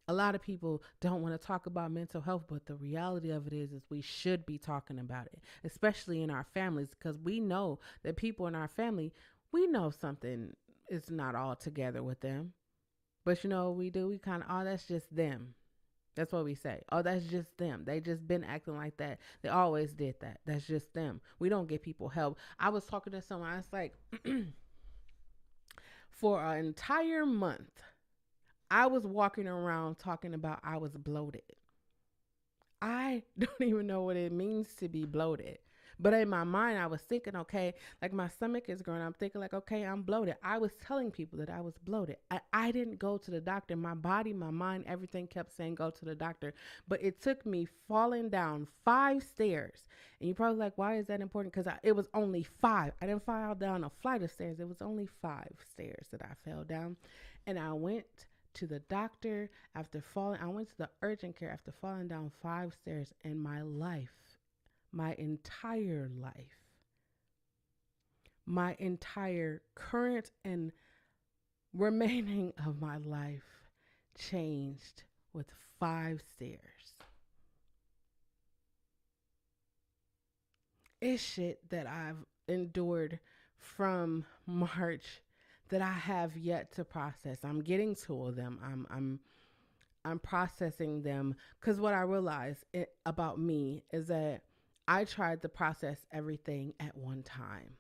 A: A lot of people don't want to talk about mental health, but the reality of it is we should be talking about it, especially in our families, because we know that people in our family, we know something is not all together with them. But you know what we do? We kind of, oh, that's just them. That's what we say. Oh, that's just them. They just been acting like that. They always did that. That's just them. We don't get people help. I was talking to someone. I was like, for an entire month, I was walking around talking about I was bloated. I don't even know what it means to be bloated. But in my mind, I was thinking, okay, like my stomach is growing. I'm thinking, like, okay, I'm bloated. I was telling people that I was bloated. I didn't go to the doctor. My body, my mind, everything kept saying go to the doctor. But it took me falling down 5 stairs. And you're probably like, why is that important? Because it was only 5. I didn't fall down a flight of stairs. It was only 5 stairs that I fell down. And I went to the doctor after falling. I went to the urgent care after falling down 5 stairs in my life. My entire life, my entire current and remaining of my life changed with 5 stairs. It's shit that I've endured from March that I have yet to process. I'm getting to them. I'm processing them because what I realized about me is that I tried to process everything at one time.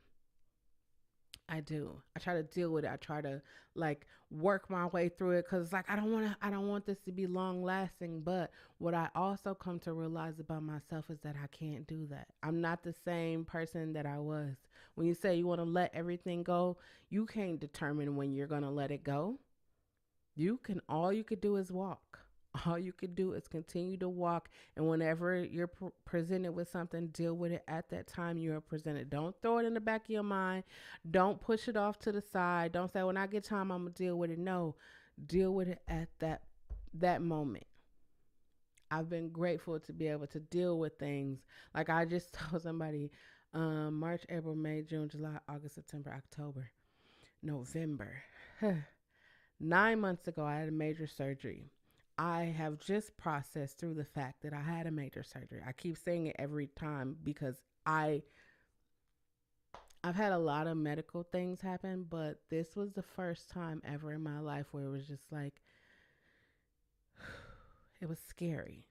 A: I do. I try to deal with it. I try to like work my way through it because like I don't want this to be long lasting. But what I also come to realize about myself is that I can't do that. I'm not the same person that I was. When you say you want to let everything go, you can't determine when you're gonna let it go. You can all you could do is walk. All you could do is continue to walk, and whenever you're presented with something, deal with it at that time you are presented. Don't throw it in the back of your mind. Don't push it off to the side. Don't say when I get time I'm gonna deal with it. No, deal with it at that moment. I've been grateful to be able to deal with things. Like I just told somebody, March, April, May, June, July, August, September, October, November. 9 months ago, I had a major surgery. I have just processed through the fact that I had a major surgery. I keep saying it every time because I I've had a lot of medical things happen, but this was the first time ever in my life where it was just like it was scary.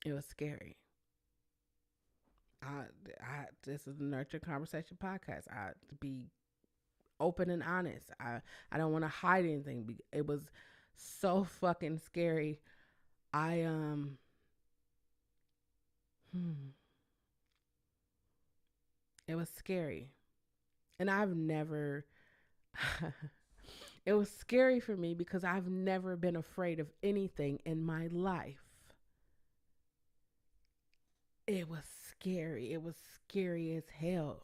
A: It was scary. I, this is the Nurture Conversation podcast. I to be open and honest. I don't want to hide anything. It was so fucking scary. I hmm, it was scary. And I've never it was scary for me because I've never been afraid of anything in my life. It was scary. It was scary as hell.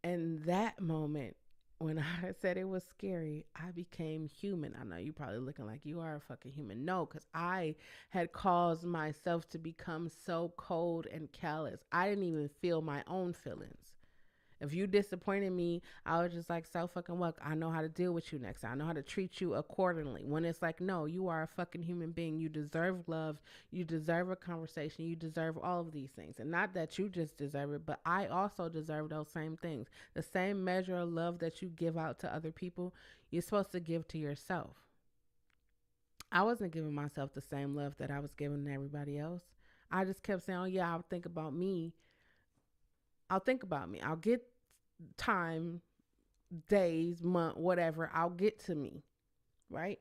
A: And that moment, when I said it was scary, I became human. I know you probably looking like you are a fucking human. No, because I had caused myself to become so cold and callous. I didn't even feel my own feelings. If you disappointed me, I was just like, so fucking what? I know how to deal with you next. I know how to treat you accordingly. When it's like, no, you are a fucking human being. You deserve love. You deserve a conversation. You deserve all of these things. And not that you just deserve it, but I also deserve those same things. The same measure of love that you give out to other people, you're supposed to give to yourself. I wasn't giving myself the same love that I was giving to everybody else. I just kept saying, oh, yeah, I'll think about me. I'll think about me. I'll get time, days, month, whatever. I'll get to me, right?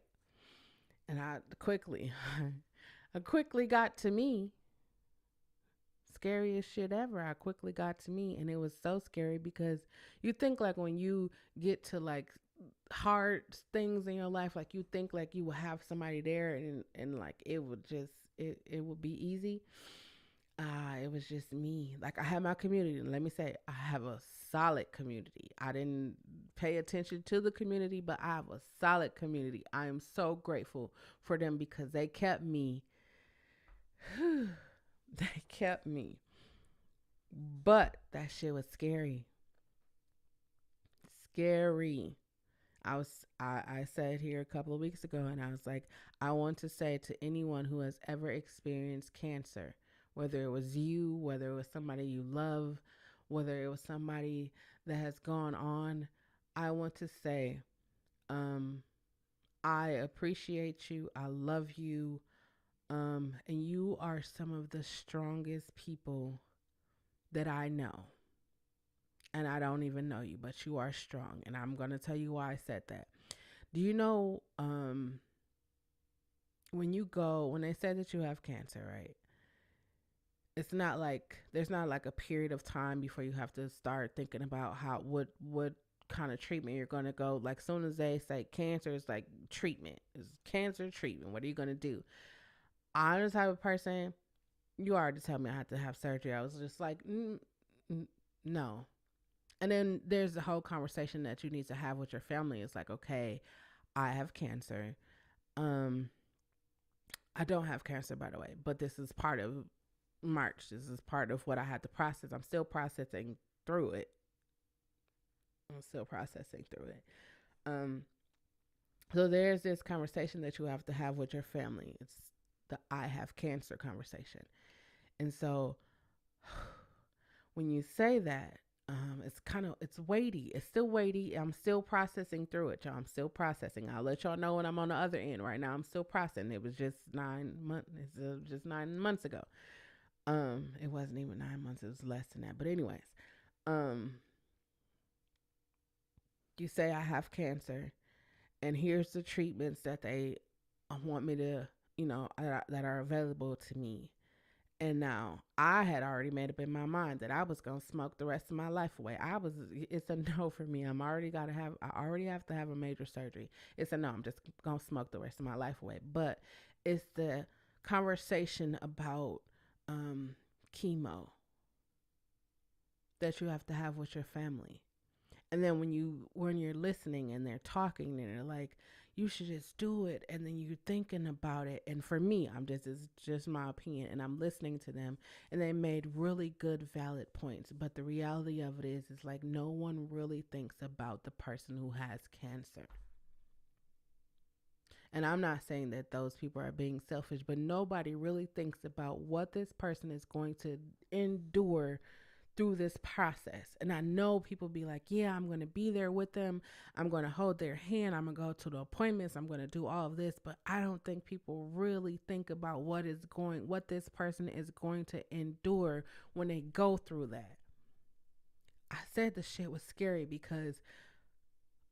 A: And I quickly got to me. Scariest shit ever. I quickly got to me, and it was so scary because you think like when you get to like hard things in your life, like you think like you will have somebody there, and like it would just it would be easy. It was just me. Like I have my community. Let me say, I have a solid community. I didn't pay attention to the community, but I have a solid community. I am so grateful for them because they kept me. They kept me. But that shit was scary. Scary. I said here a couple of weeks ago and I was like, I want to say to anyone who has ever experienced cancer, whether it was you, whether it was somebody you love, whether it was somebody that has gone on, I want to say, um, I appreciate you. I love you. And you are some of the strongest people that I know. And I don't even know you, but you are strong. And I'm going to tell you why I said that. Do you know when they say that you have cancer, right? It's not like there's not like a period of time before you have to start thinking about how what kind of treatment you're going to go. Like soon as they say cancer is like treatment, is cancer treatment. What are you going to do? I'm the type of person, you already tell me I had to have surgery. I was just like, no. And then there's the whole conversation that you need to have with your family. It's like, okay, I have cancer. Um, I don't have cancer, by the way, but this is part of March. This is part of what I had to process. I'm still processing through it. I'm still processing through it. Um, so there's this conversation that you have to have with your family. It's the I have cancer conversation. And so when you say that, it's weighty. It's still weighty. I'm still processing through it, y'all. I'm still processing. I'll let y'all know when I'm on the other end. Right now, I'm still processing. It was just 9 months. It's just 9 months ago. It wasn't even 9 months. It was less than that. But anyways, um, you say I have cancer, and here's the treatments that they want me to, that are available to me. And now I had already made up in my mind that I was gonna smoke the rest of my life away. It's a no for me. I already have to have a major surgery. It's a no. I'm just gonna smoke the rest of my life away. But it's the conversation about um, chemo that you have to have with your family. And then when you're listening and they're talking and they're like, you should just do it, and then you're thinking about it. And for me, it's just my opinion, and I'm listening to them, and they made really good valid points. But the reality of it is like no one really thinks about the person who has cancer. And I'm not saying that those people are being selfish, but nobody really thinks about what this person is going to endure through this process. And I know people be like, yeah, I'm going to be there with them. I'm going to hold their hand. I'm going to go to the appointments. I'm going to do all of this. But I don't think people really think about what this person is going to endure when they go through that. I said the shit was scary because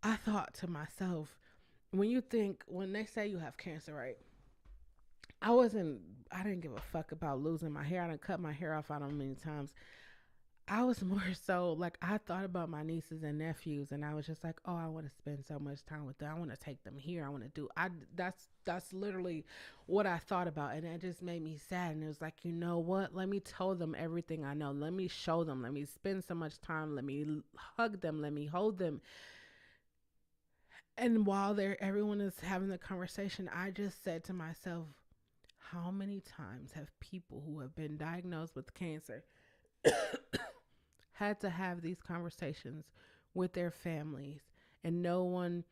A: I thought to myself, when they say you have cancer, right? I wasn't, I didn't give a fuck about losing my hair. I done cut my hair off I don't know many times. I was more so like I thought about my nieces and nephews, and I was just like, oh, I want to spend so much time with them. I want to take them here. I want to do. I that's literally what I thought about, and it just made me sad. And it was like, you know what? Let me tell them everything I know. Let me show them. Let me spend so much time. Let me hug them. Let me hold them. And while everyone is having the conversation, I just said to myself, how many times have people who have been diagnosed with cancer had to have these conversations with their families, and no one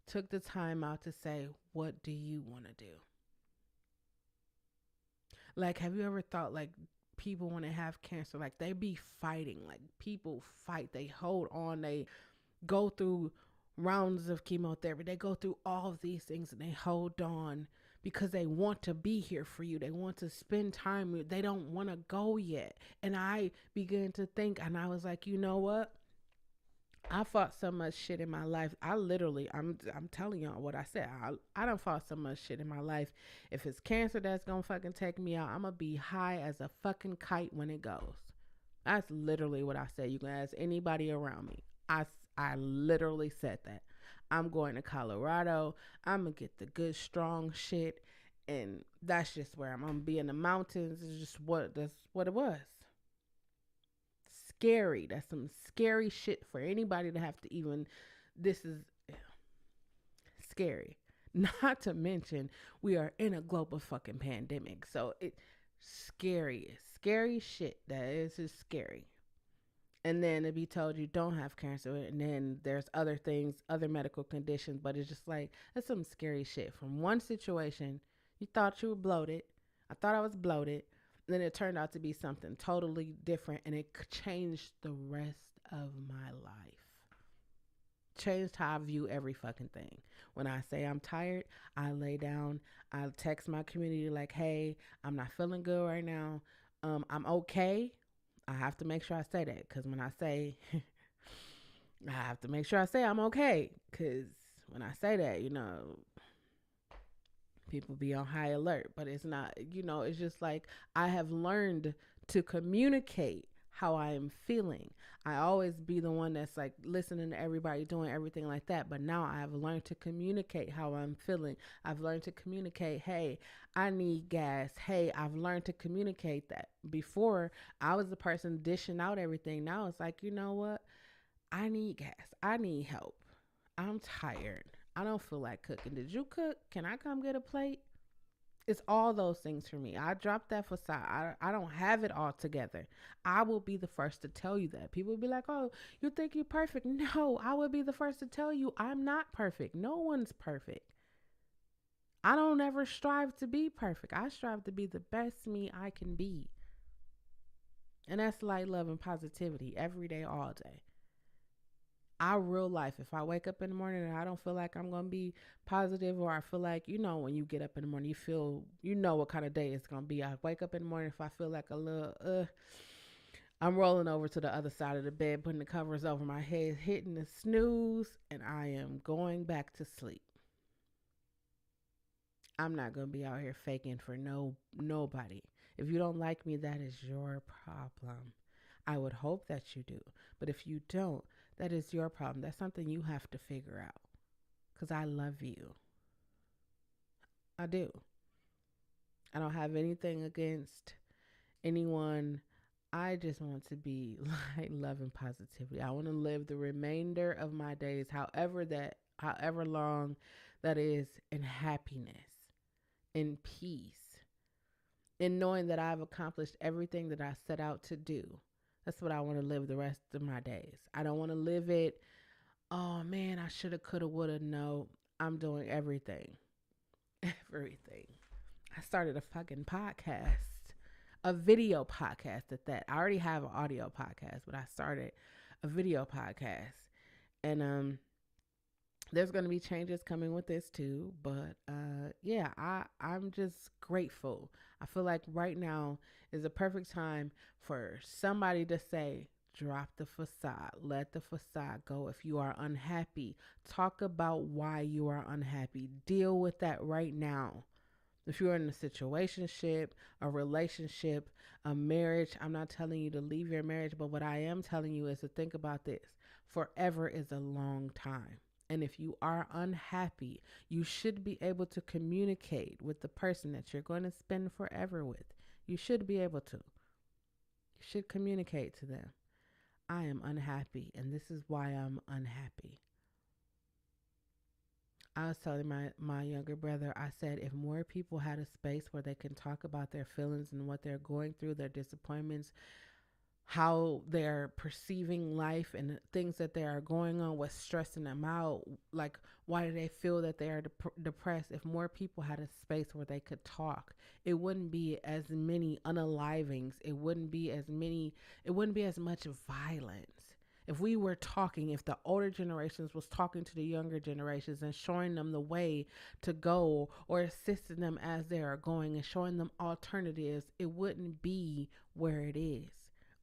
A: took the time out to say, what do you want to do? Like, have you ever thought, like, people when they have cancer, like, they be fighting, like, people fight, they hold on, they go through rounds of chemotherapy, they go through all of these things, and they hold on because they want to be here for you. They want to spend time with you. They don't want to go yet. And I began to think, and I was like, you know what? I fought so much shit in my life. I'm telling y'all what I said. I done fought so much shit in my life. If it's cancer that's gonna fucking take me out, I'm gonna be high as a fucking kite when it goes. That's literally what I said. You can ask anybody around me. I literally said that. I'm going to Colorado. I'm gonna get the good strong shit, and that's just where I'm gonna be in the mountains. It's just that's what it was. Scary. That's some scary shit for anybody to have to even. This is scary. Not to mention we are in a global fucking pandemic, so it scary shit. That is just scary. And then to be told you don't have cancer, and then there's other things, other medical conditions, but it's just like that's some scary shit. From one situation, you thought you were bloated, I thought I was bloated, then it turned out to be something totally different, and it changed the rest of my life. Changed how I view every fucking thing. When I say I'm tired, I lay down, I text my community like, hey, I'm not feeling good right now, I'm okay. I have to make sure I say that, because when I say, I have to make sure I say I'm okay, because when I say that, people be on high alert, but it's not, it's just like I have learned to communicate how I am feeling. I always be the one that's like listening to everybody doing everything like that, but now I have learned to communicate how I'm feeling. I've learned to communicate, hey, I need gas. Hey, I've learned to communicate that. Before, I was the person dishing out everything. Now it's like, you know what? I need gas. I need help. I'm tired. I don't feel like cooking. Did you cook? Can I come get a plate? It's all those things for me. I dropped that facade. I don't have it all together. I will be the first to tell you that. People will be like, oh, you think you're perfect. No, I will be the first to tell you I'm not perfect. No one's perfect. I don't ever strive to be perfect. I strive to be the best me I can be. And that's light, love, and positivity every day, all day. Our real life, if I wake up in the morning and I don't feel like I'm going to be positive, or I feel like, when you get up in the morning, you know what kind of day it's going to be. I wake up in the morning, if I feel like a little, I'm rolling over to the other side of the bed, putting the covers over my head, hitting the snooze, and I am going back to sleep. I'm not going to be out here faking for nobody. If you don't like me, that is your problem. I would hope that you do. But if you don't, that is your problem. That's something you have to figure out. Because I love you. I do. I don't have anything against anyone. I just want to be like love and positivity. I want to live the remainder of my days, however long that is, in happiness, in peace, in knowing that I've accomplished everything that I set out to do. That's what I want to live the rest of my days. I don't want to live it, oh man, I shoulda, coulda, woulda. No, I'm doing everything. Everything. I started a fucking podcast, a video podcast at that. I already have an audio podcast, but I started a video podcast. And there's going to be changes coming with this too, but yeah, I'm just grateful. I feel like right now is a perfect time for somebody to say, drop the facade, let the facade go. If you are unhappy, talk about why you are unhappy, deal with that right now. If you're in a situationship, a relationship, a marriage, I'm not telling you to leave your marriage, but what I am telling you is to think about this. Forever is a long time. And if you are unhappy, you should be able to communicate with the person that you're going to spend forever with. You should be able to. You should communicate to them. I am unhappy, and this is why I'm unhappy. I was telling my younger brother, I said, if more people had a space where they can talk about their feelings and what they're going through, their disappointments, how they're perceiving life and things that they are going on, what's stressing them out, like why do they feel that they are depressed. If more people had a space where they could talk, it wouldn't be as many unalivings, it wouldn't be as much violence. If we were talking, if the older generations was talking to the younger generations and showing them the way to go, or assisting them as they are going and showing them alternatives, it wouldn't be where it is.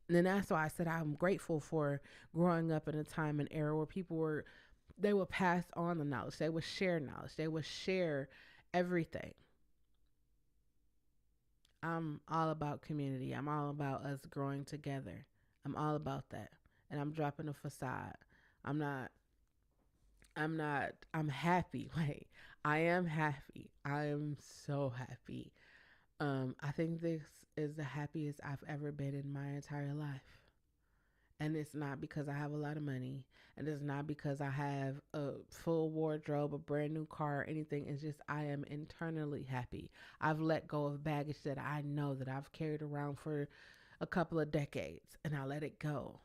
A: And that's why I said I'm grateful for growing up in a time and era where they would pass on the knowledge. They would share knowledge. They would share everything. I'm all about community. I'm all about us growing together. I'm all about that. And I'm dropping a facade. I'm not, I'm happy. Wait, I am happy. I am so happy. I think this is the happiest I've ever been in my entire life. And it's not because I have a lot of money, and it's not because I have a full wardrobe, a brand new car, or anything. It's just I am internally happy. I've let go of baggage that I know that I've carried around for a couple of decades, and I let it go.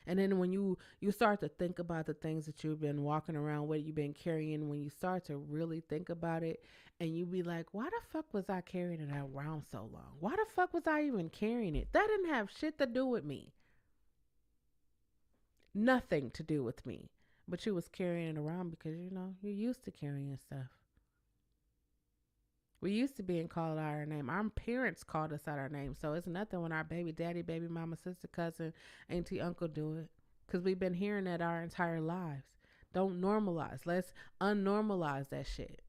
A: And then when you start to think about the things that you've been walking around with, you've been carrying, when you start to really think about it, and you be like, why the fuck was I carrying it around so long? Why the fuck was I even carrying it? That didn't have shit to do with me. Nothing to do with me. But you was carrying it around because, you're used to carrying stuff. We used to being called out our name. Our parents called us out our name. So it's nothing when our baby daddy, baby mama, sister, cousin, auntie, uncle do it. Because we've been hearing that our entire lives. Don't normalize. Let's unnormalize that shit.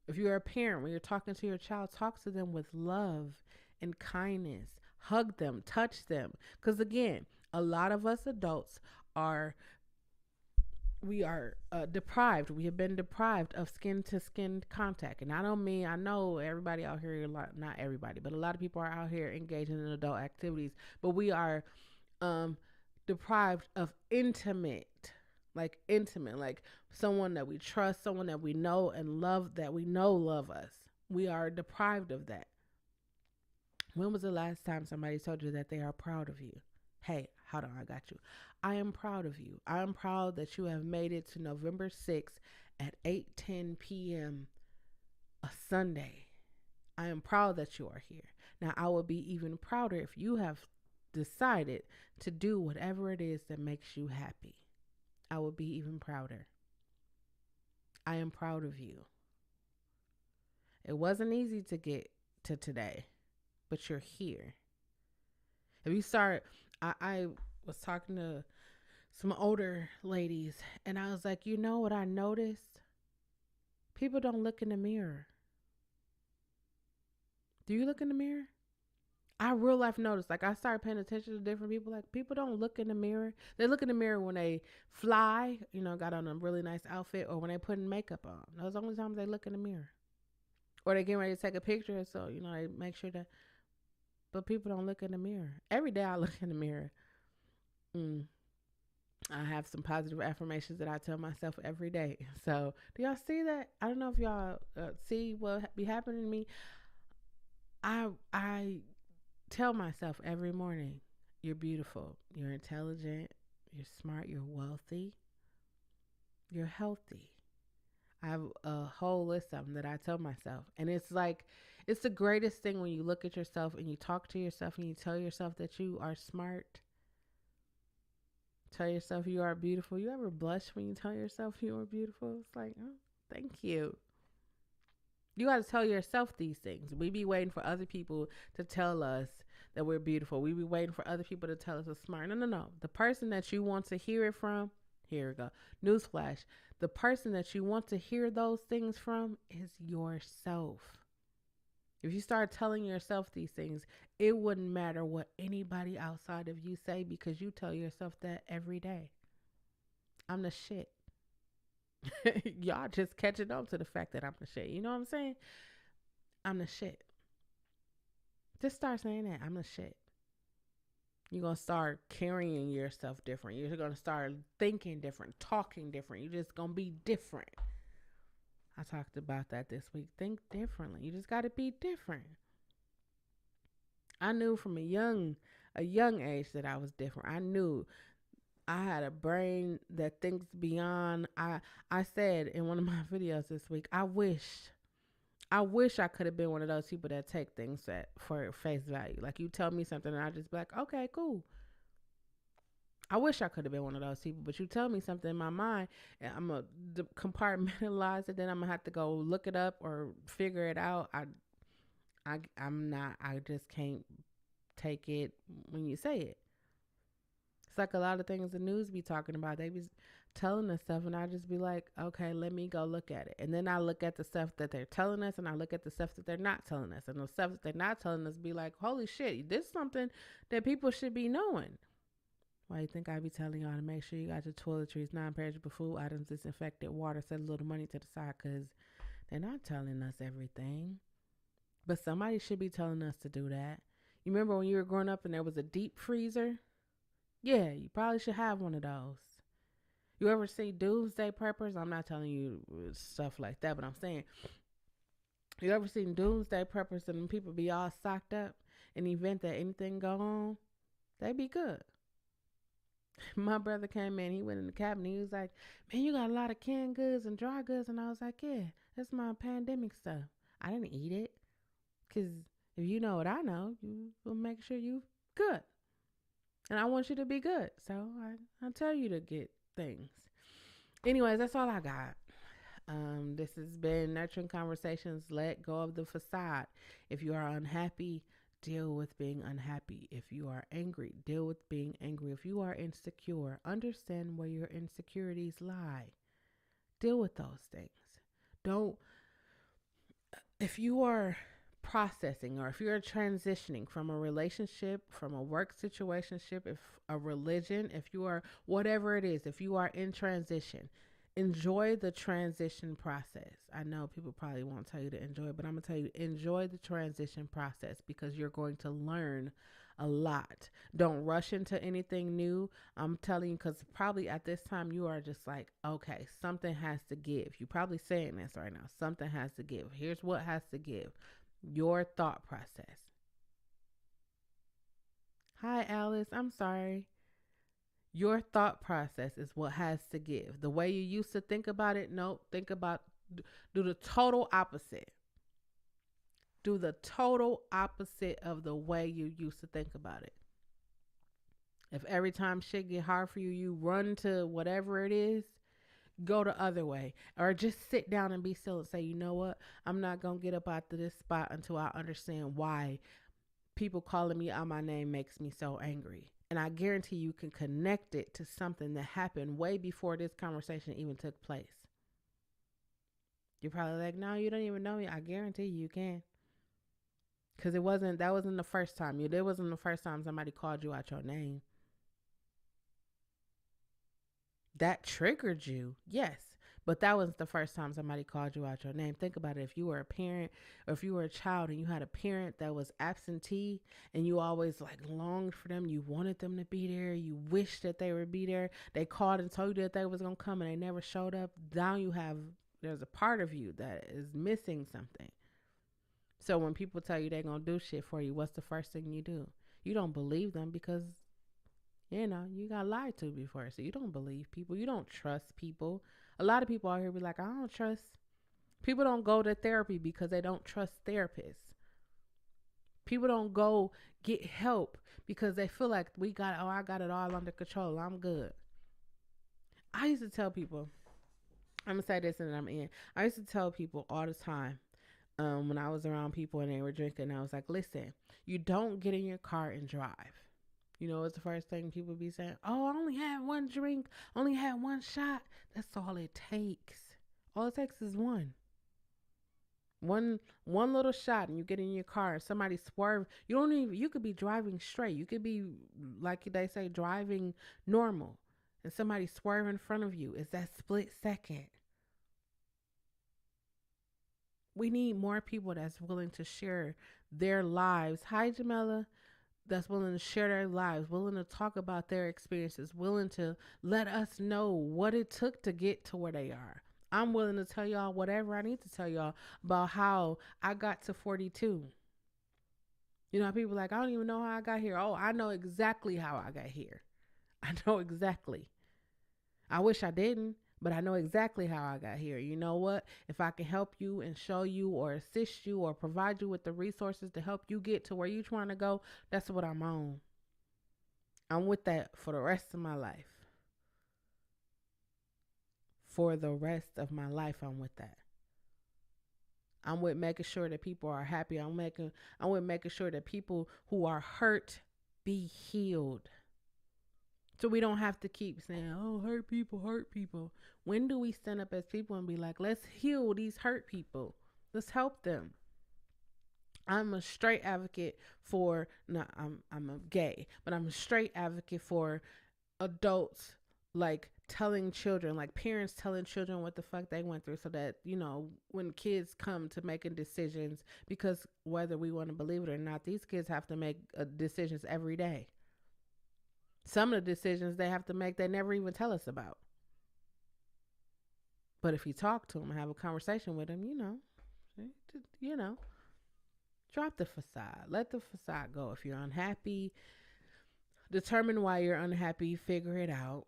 A: If you're a parent, when you're talking to your child, talk to them with love and kindness. Hug them, touch them. Because again, a lot of us adults are we are deprived. We have been deprived of skin to skin contact. And I know everybody out here, not everybody, but a lot of people are out here engaging in adult activities, but we are deprived of intimate, like someone that we trust, someone that we know and love, that we know love us. We are deprived of that. When was the last time somebody told you that they are proud of you? Hey, hold on, I got you. I am proud of you. I am proud that you have made it to November 6th at 8:10 p.m. a Sunday. I am proud that you are here. Now, I will be even prouder if you have decided to do whatever it is that makes you happy. I will be even prouder. I am proud of you. It wasn't easy to get to today, but you're here. If you start, I was talking to some older ladies, and I was like, you know what I noticed? People don't look in the mirror. Do you look in the mirror? I real life noticed, like I started paying attention to different people. Like people don't look in the mirror. They look in the mirror when they fly, got on a really nice outfit, or when they putting makeup on. Those are the only times they look in the mirror. Or they getting ready to take a picture, so they make sure that. But people don't look in the mirror. Every day I look in the mirror. Mm, I have some positive affirmations that I tell myself every day. So do y'all see that? I don't know if y'all see what be happening to me. I tell myself every morning, you're beautiful, you're intelligent, you're smart, you're wealthy, you're healthy. I have a whole list of them that I tell myself. And it's like, it's the greatest thing when you look at yourself and you talk to yourself and you tell yourself that you are smart. Tell yourself you are beautiful. You ever blush when you tell yourself you are beautiful? It's like, oh, thank you. You got to tell yourself these things. We be waiting for other people to tell us that we're beautiful. We be waiting for other people to tell us we're smart. No, no, no. The person that you want to hear it from, here we go. Newsflash. The person that you want to hear those things from is yourself. If you start telling yourself these things, it wouldn't matter what anybody outside of you say, because you tell yourself that every day. I'm the shit. Y'all just catching on to the fact that I'm the shit. You know what I'm saying? I'm the shit. Just start saying that. I'm the shit. You're going to start carrying yourself different. You're going to start thinking different, talking different. You're just going to be different. I talked about that this week. Think differently. You just got to be different. I knew from a young age that I was different. I knew I had a brain that thinks beyond. I said in one of my videos this week, I wish I could have been one of those people that take things for face value. Like you tell me something and I just be like, okay, cool. I wish I could have been one of those people, but you tell me something in my mind and I'm going to compartmentalize it. Then I'm going to have to go look it up or figure it out. I'm not, I just can't take it when you say it. It's like a lot of things the news be talking about. They be telling us stuff and I just be like, okay, let me go look at it. And then I look at the stuff that they're telling us and I look at the stuff that they're not telling us. And the stuff that they're not telling us be like, holy shit, this is something that people should be knowing. Why you think I be telling y'all to make sure you got your toiletries, non-perishable food items, disinfected water, set a little money to the side, because they're not telling us everything. But somebody should be telling us to do that. You remember when you were growing up and there was a deep freezer? Yeah, you probably should have one of those. You ever see doomsday preppers? I'm not telling you stuff like that, but I'm saying, you ever seen doomsday preppers and people be all stocked up in the event that anything go on? They be good. My brother came in, he went in the cabinet, he was like, man, you got a lot of canned goods and dry goods. And I was like, yeah, that's my pandemic stuff. I didn't eat it, because if you know what I know, you will make sure you good. And I want you to be good. So I tell you to get things. Anyways, that's all I got. This has been Nurturing Conversations. Let go of the facade. If you are unhappy, deal with being unhappy. If you are angry, deal with being angry. If you are insecure, understand where your insecurities lie. Deal with those things. If you are processing, or if you're transitioning from a relationship, from a work situationship, if a religion, if you are whatever it is, if you are in transition, enjoy the transition process. I know people probably won't tell you to enjoy it, but I'm going to tell you, enjoy the transition process, because you're going to learn a lot. Don't rush into anything new. I'm telling you, because probably at this time you are just like, okay, something has to give. You're probably saying this right now. Something has to give. Here's what has to give: your thought process. Hi, Alice. I'm sorry. Your thought process is what has to give. The way you used to think about it, no, think about, do the total opposite. Do the total opposite of the way you used to think about it. If every time shit get hard for you, you run to whatever it is, go the other way. Or just sit down and be still and say, you know what? I'm not going to get up out of this spot until I understand why people calling me out my name makes me so angry. And I guarantee you can connect it to something that happened way before this conversation even took place. You're probably like, no, you don't even know me. I guarantee you can. Because that wasn't the first time. It wasn't the first time somebody called you out your name. That triggered you, yes. But that was the first time somebody called you out your name. Think about it. If you were a parent or if you were a child and you had a parent that was absentee and you always like longed for them, you wanted them to be there, you wished that they would be there. They called and told you that they was going to come and they never showed up. Now there's a part of you that is missing something. So when people tell you they're going to do shit for you, what's the first thing you do? You don't believe them because you got lied to before. So you don't believe people. You don't trust people. A lot of people out here be like, I don't trust. People don't go to therapy because they don't trust therapists. People don't go get help because they feel like I got it all under control. I'm good. I used to tell people, I'm going to say this and then I'm in. I used to tell people all the time when I was around people and they were drinking, I was like, listen, you don't get in your car and drive. You know, it's the first thing people be saying. Oh, I only had one drink, only had one shot. That's all it takes. All it takes is one. One little shot and you get in your car and somebody swerve. You could be driving straight. You could be, like they say, driving normal. And somebody swerve in front of you. It's that split second. We need more people that's willing to share their lives. Hi, Jamela. That's willing to share their lives, willing to talk about their experiences, willing to let us know what it took to get to where they are. I'm willing to tell y'all whatever I need to tell y'all about how I got to 42. You know, people like, I don't even know how I got here. Oh, I know exactly how I got here. I know exactly. I wish I didn't, but I know exactly how I got here. You know what? If I can help you and show you or assist you or provide you with the resources to help you get to where you're trying to go, that's what I'm on. I'm with that for the rest of my life. For the rest of my life, I'm with that. I'm with making sure that people are happy. I'm with making sure that people who are hurt be healed. So we don't have to keep saying, oh, hurt people, hurt people. When do we stand up as people and be like, let's heal these hurt people? Let's help them. I'm a straight advocate for, no, I'm a gay, but I'm a straight advocate for adults like telling children, like parents telling children what the fuck they went through so that, when kids come to making decisions, because whether we want to believe it or not, these kids have to make decisions every day. Some of the decisions they have to make, they never even tell us about. But if you talk to them and have a conversation with them, drop the facade. Let the facade go. If you're unhappy, determine why you're unhappy. Figure it out.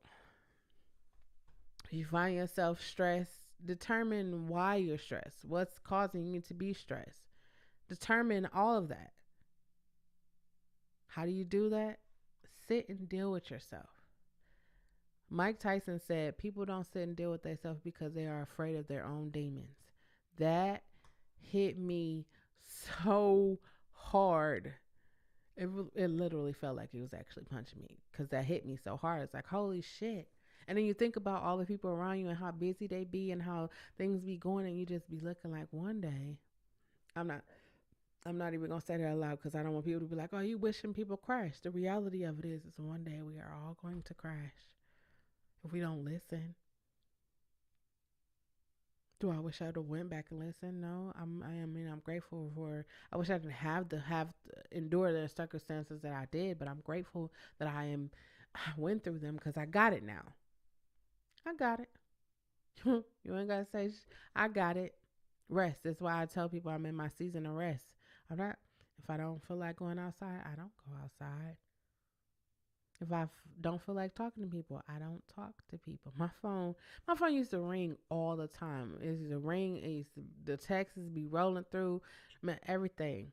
A: If you find yourself stressed, determine why you're stressed. What's causing you to be stressed? Determine all of that. How do you do that? Sit and deal with yourself. Mike Tyson said people don't sit and deal with themselves because they are afraid of their own demons. That hit me so hard. It literally felt like he was actually punching me because that hit me so hard. It's like, holy shit. And then you think about all the people around you and how busy they be and how things be going, and you just be looking like, one day, I'm not even going to say that out loud because I don't want people to be like, oh, you wishing people crash. The reality of it is one day we are all going to crash if we don't listen. Do I wish I'd have went back and listened? No. I mean, I'm grateful for. I wish I didn't have to endure the circumstances that I did, but I'm grateful that I am. I went through them because I got it now. I got it. You ain't gotta say. I got it. Rest. That's why I tell people I'm in my season of rest. I'm not. If I don't feel like going outside, I don't go outside. If don't feel like talking to people, I don't talk to people. My phone used to ring all the time. It used to ring. The texts be rolling through, man, everything.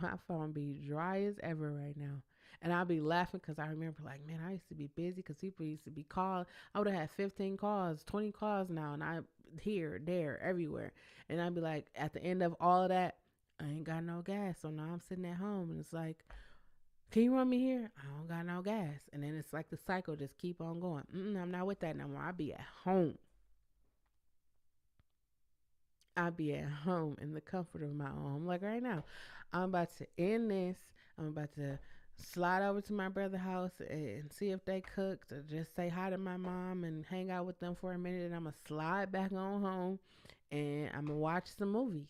A: My phone be dry as ever right now. And I'll be laughing because I remember, like, man, I used to be busy because people used to be calling. I would have had 15 calls, 20 calls now, and I here, there, everywhere. And I'd be like, at the end of all of that, I ain't got no gas. So now I'm sitting at home, and it's like, can you run me here? I don't got no gas. And then it's like the cycle just keep on going. I'm not with that no more. I be at home. I be at home in the comfort of my own home. Like right now, I'm about to end this. I'm about to slide over to my brother's house and see if they cooked or just say hi to my mom and hang out with them for a minute. And I'm going to slide back on home and I'm going to watch some movies.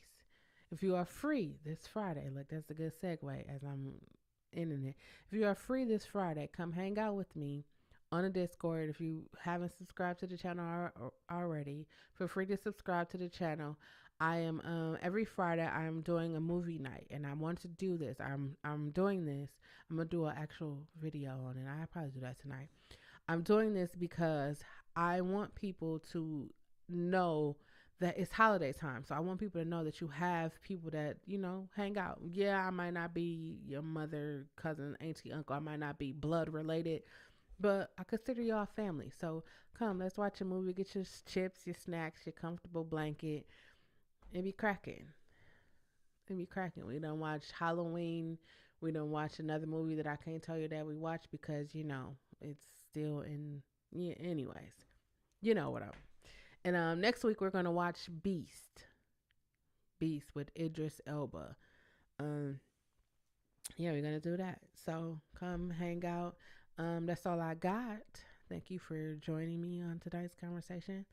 A: If you are free this Friday, like that's a good segue as I'm ending it. If you are free this Friday, come hang out with me on the Discord. If you haven't subscribed to the channel already, feel free to subscribe to the channel. I am every Friday I am doing a movie night, and I want to do this. I'm doing this. I'm gonna do an actual video on it. I'll probably do that tonight. I'm doing this because I want people to know that it's holiday time. So I want people to know that you have people that, hang out. Yeah, I might not be your mother, cousin, auntie, uncle. I might not be blood related, but I consider y'all family. So come, let's watch a movie, get your chips, your snacks, your comfortable blanket, and be cracking. And be cracking. We don't watch Halloween. We don't watch another movie that I can't tell you that we watch because, it's still in, yeah, anyways. You know what I'm. And next week we're gonna watch Beast with Idris Elba. Um, yeah, we're gonna do that. So come hang out. That's all I got. Thank you for joining me on today's conversation.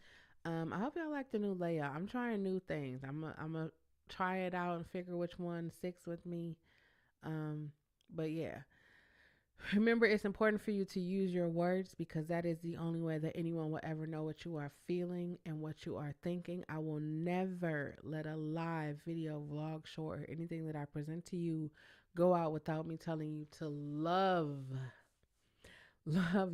A: I hope y'all like the new layout. I'm trying new things. I'm a try it out and figure which one sticks with me. But yeah, remember, it's important for you to use your words because that is the only way that anyone will ever know what you are feeling and what you are thinking. I will never let a live video, vlog, short, or anything that I present to you go out without me telling you to love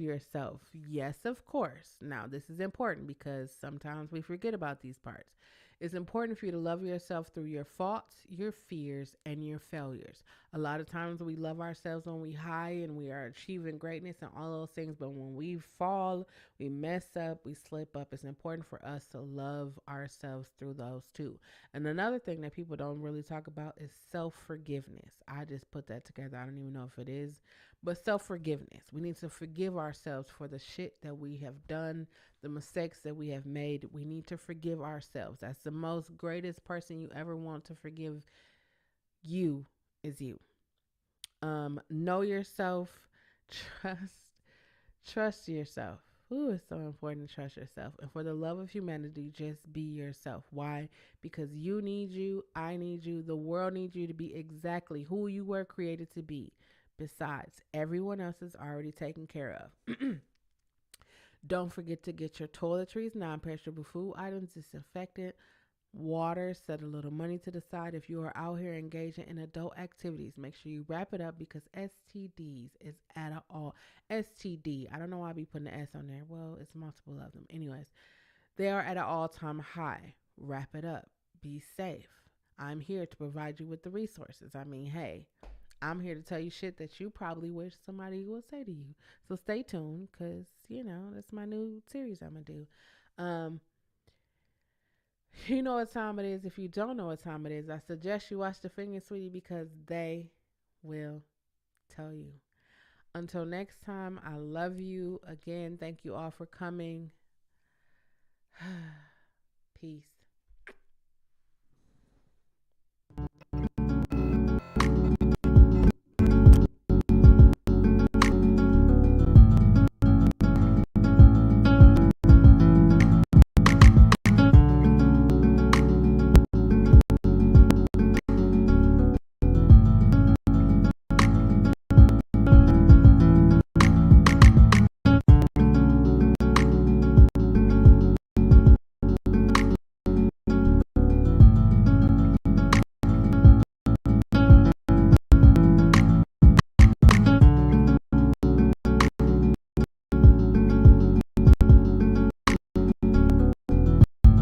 A: yourself. Yes, of course. Now, this is important because sometimes we forget about these parts. It's important for you to love yourself through your faults, your fears, and your failures. A lot of times we love ourselves when we high and we are achieving greatness and all those things, but when we fall, we mess up, we slip up. It's important for us to love ourselves through those too. And another thing that people don't really talk about is self-forgiveness. I just put that together. I don't even know if it is, but self-forgiveness. We need to forgive ourselves for the shit that we have done, the mistakes that we have made. We need to forgive ourselves. That's the most greatest person you ever want to forgive. You is you. Know yourself. Trust trust yourself. Ooh, it's so important to trust yourself. And for the love of humanity, just be yourself. Why? Because you need you, I need you, the world needs you to be exactly who you were created to be. Besides, everyone else is already taken care of. Don't forget to get your toiletries, non-perishable food items disinfected, water, set a little money to the side. If you are out here engaging in adult activities, make sure you wrap it up because STDs is at an all. STD, I don't know why I be putting the S on there. Well, it's multiple of them. Anyways, they are at an all-time high. Wrap it up. Be safe. I'm here to provide you with the resources. I mean, hey, I'm here to tell you shit that you probably wish somebody would say to you. So stay tuned because, that's my new series I'm going to do. You know what time it is. If you don't know what time it is, I suggest you watch The Finger Sweetie because they will tell you. Until next time, I love you. Again, thank you all for coming. Peace.